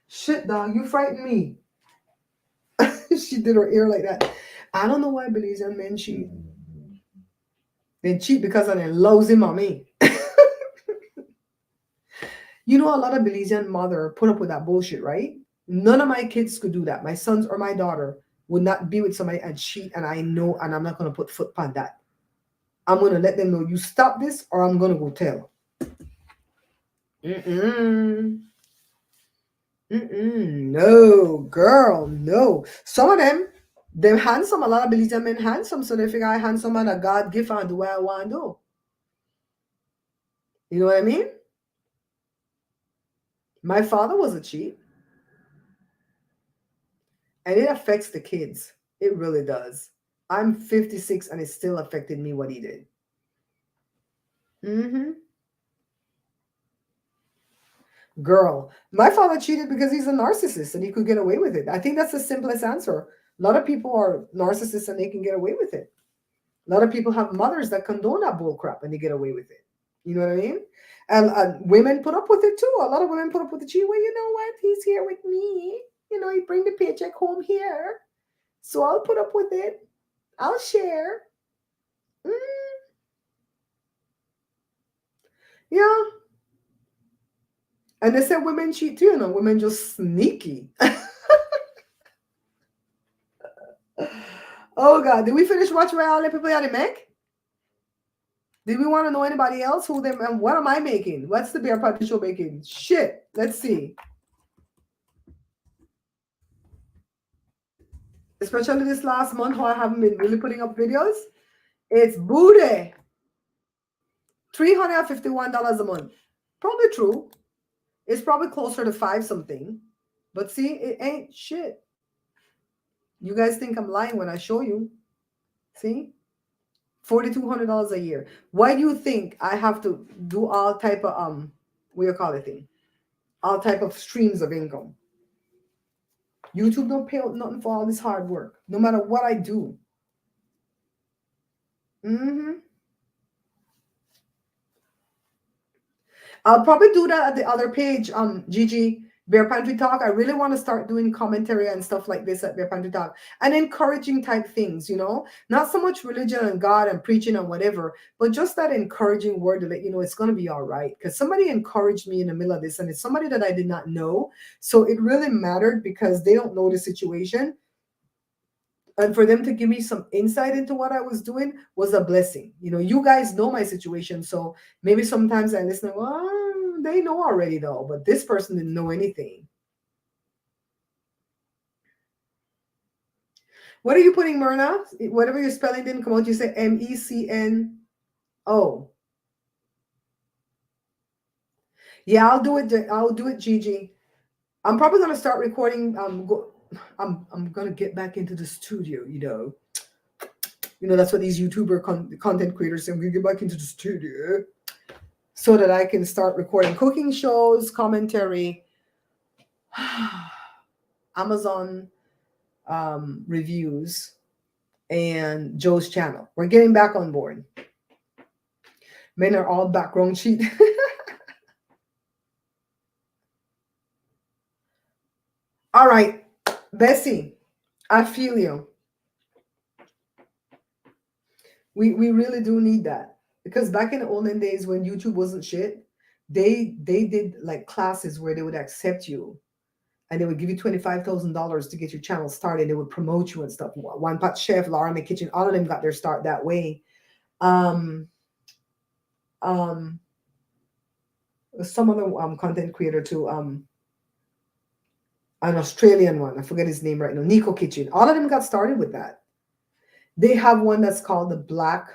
Shit, dog, you frightened me. She did her ear like that. I don't know why Belizean men cheat. They cheat because of their lousy mommy. You know, a lot of Belizean mother put up with that bullshit, right? None of my kids could do that. My sons or my daughter would not be with somebody and cheat, and I know, and I'm not going to put foot on that. I'm going to let them know, you stop this or I'm going to go tell. No, girl, no. Some of them, they're handsome. A lot of Belizean men handsome, so they figure I handsome and a God gift and do what I want to do. You know what I mean? My father was a cheat. And it affects the kids. It really does. I'm 56 and it still affected me what he did. Girl, my father cheated because he's a narcissist and he could get away with it. I think that's the simplest answer. A lot of people are narcissists and they can get away with it. A lot of people have mothers that condone that bull crap and they get away with it. You know what I mean? And women put up with it too. A lot of women put up with the cheat. Well, you know what? He's here with me. You know, he bring the paycheck home here. So I'll put up with it. I'll share. Yeah. And they said women cheat too, you know, women just sneaky. Oh God, did we finish watching all the people that make? Did we want to know anybody else who them and what am I making? What's the Bear Party Show making? Shit. Let's see. Especially this last month, how I haven't been really putting up videos. It's booty. $351 a month. Probably true. It's probably closer to 5 something. But see, it ain't shit. You guys think I'm lying when I show you. See? $4,200 a year. Why do you think I have to do all type of what you call it thing? All type of streams of income. YouTube don't pay out nothing for all this hard work, no matter what I do. I'll probably do that at the other page, Gigi, Bear Pantry Talk. I really want to start doing commentary and stuff like this at Bear Pantry Talk and encouraging type things, you know, not so much religion and God and preaching and whatever, but just that encouraging word to let you know it's going to be all right. Because somebody encouraged me in the middle of this and it's somebody that I did not know. So it really mattered because they don't know the situation. And for them to give me some insight into what I was doing was a blessing. You know, you guys know my situation. So maybe sometimes I listen, well, they know already though, but this person didn't know anything. What are you putting, Myrna? Whatever your spelling didn't come out, you say MECNO. Yeah, I'll do it. I'll do it, Gigi. I'm probably going to start recording. I'm going to get back into the studio, you know. You know, that's what these YouTuber content creators say. I'm going to get back into the studio so that I can start recording cooking shows, commentary, Amazon reviews, and Joe's channel. We're getting back on board. Men are all background cheat. All right, Bessie, I feel you. We really do need that because back in the olden days when YouTube wasn't shit, they did like classes where they would accept you and they would give you $25,000 to get your channel started. They would promote you and stuff. One Pot Chef, Laura in the Kitchen, all of them got their start that way. Um, some other content creator too. An Australian one, I forget his name right now. Nico Kitchen. All of them got started with that. They have one that's called the Black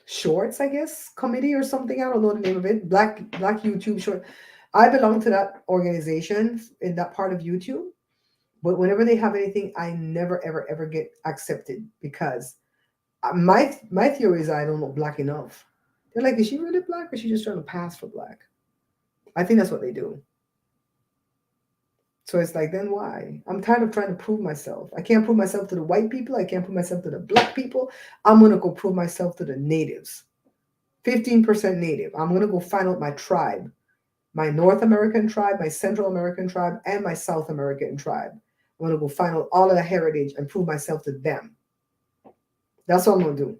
Shorts, I guess, committee or something. I don't know the name of it. Black YouTube Short. I belong to that organization in that part of YouTube. But whenever they have anything, I never, ever, ever get accepted because my theory is I don't look black enough. They're like, is she really black or is she just trying to pass for black? I think that's what they do. So it's like, then why? I'm tired of trying to prove myself. I can't prove myself to the white people. I can't prove myself to the black people. I'm going to go prove myself to the natives. 15% native. I'm going to go find out my tribe, my North American tribe, my Central American tribe, and my South American tribe. I'm going to go find out all of the heritage and prove myself to them. That's what I'm going to do.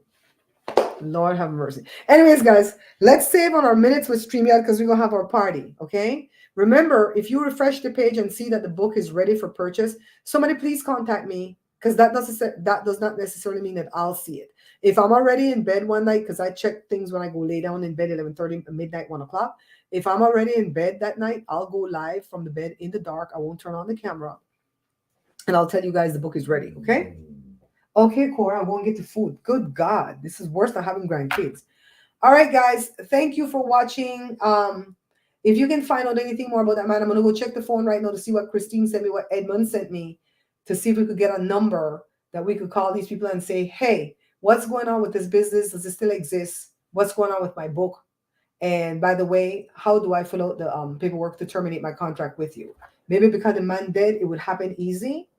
Lord have mercy. Anyways, guys, let's save on our minutes with StreamYard because we're going to have our party, okay? Remember, if you refresh the page and see that the book is ready for purchase, somebody please contact me because that does not necessarily mean that I'll see it. If I'm already in bed one night, because I check things when I go lay down in bed 11:30, midnight, 1 o'clock. If I'm already in bed that night, I'll go live from the bed in the dark. I won't turn on the camera. And I'll tell you guys the book is ready, okay? Okay, Cora, I'm going to get the food. Good God, this is worse than having grandkids. All right, guys, thank you for watching. If you can find out anything more about that man, I'm going to go check the phone right now to see what Christine sent me, what Edmund sent me, to see if we could get a number that we could call these people and say, hey, what's going on with this business? Does it still exist? What's going on with my book? And by the way, how do I fill out the paperwork to terminate my contract with you? Maybe because the man dead, it would happen easy.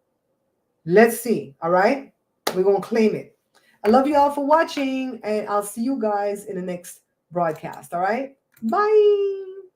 Let's see, all right? We're going to claim it. I love you all for watching, and I'll see you guys in the next broadcast, all right? Bye.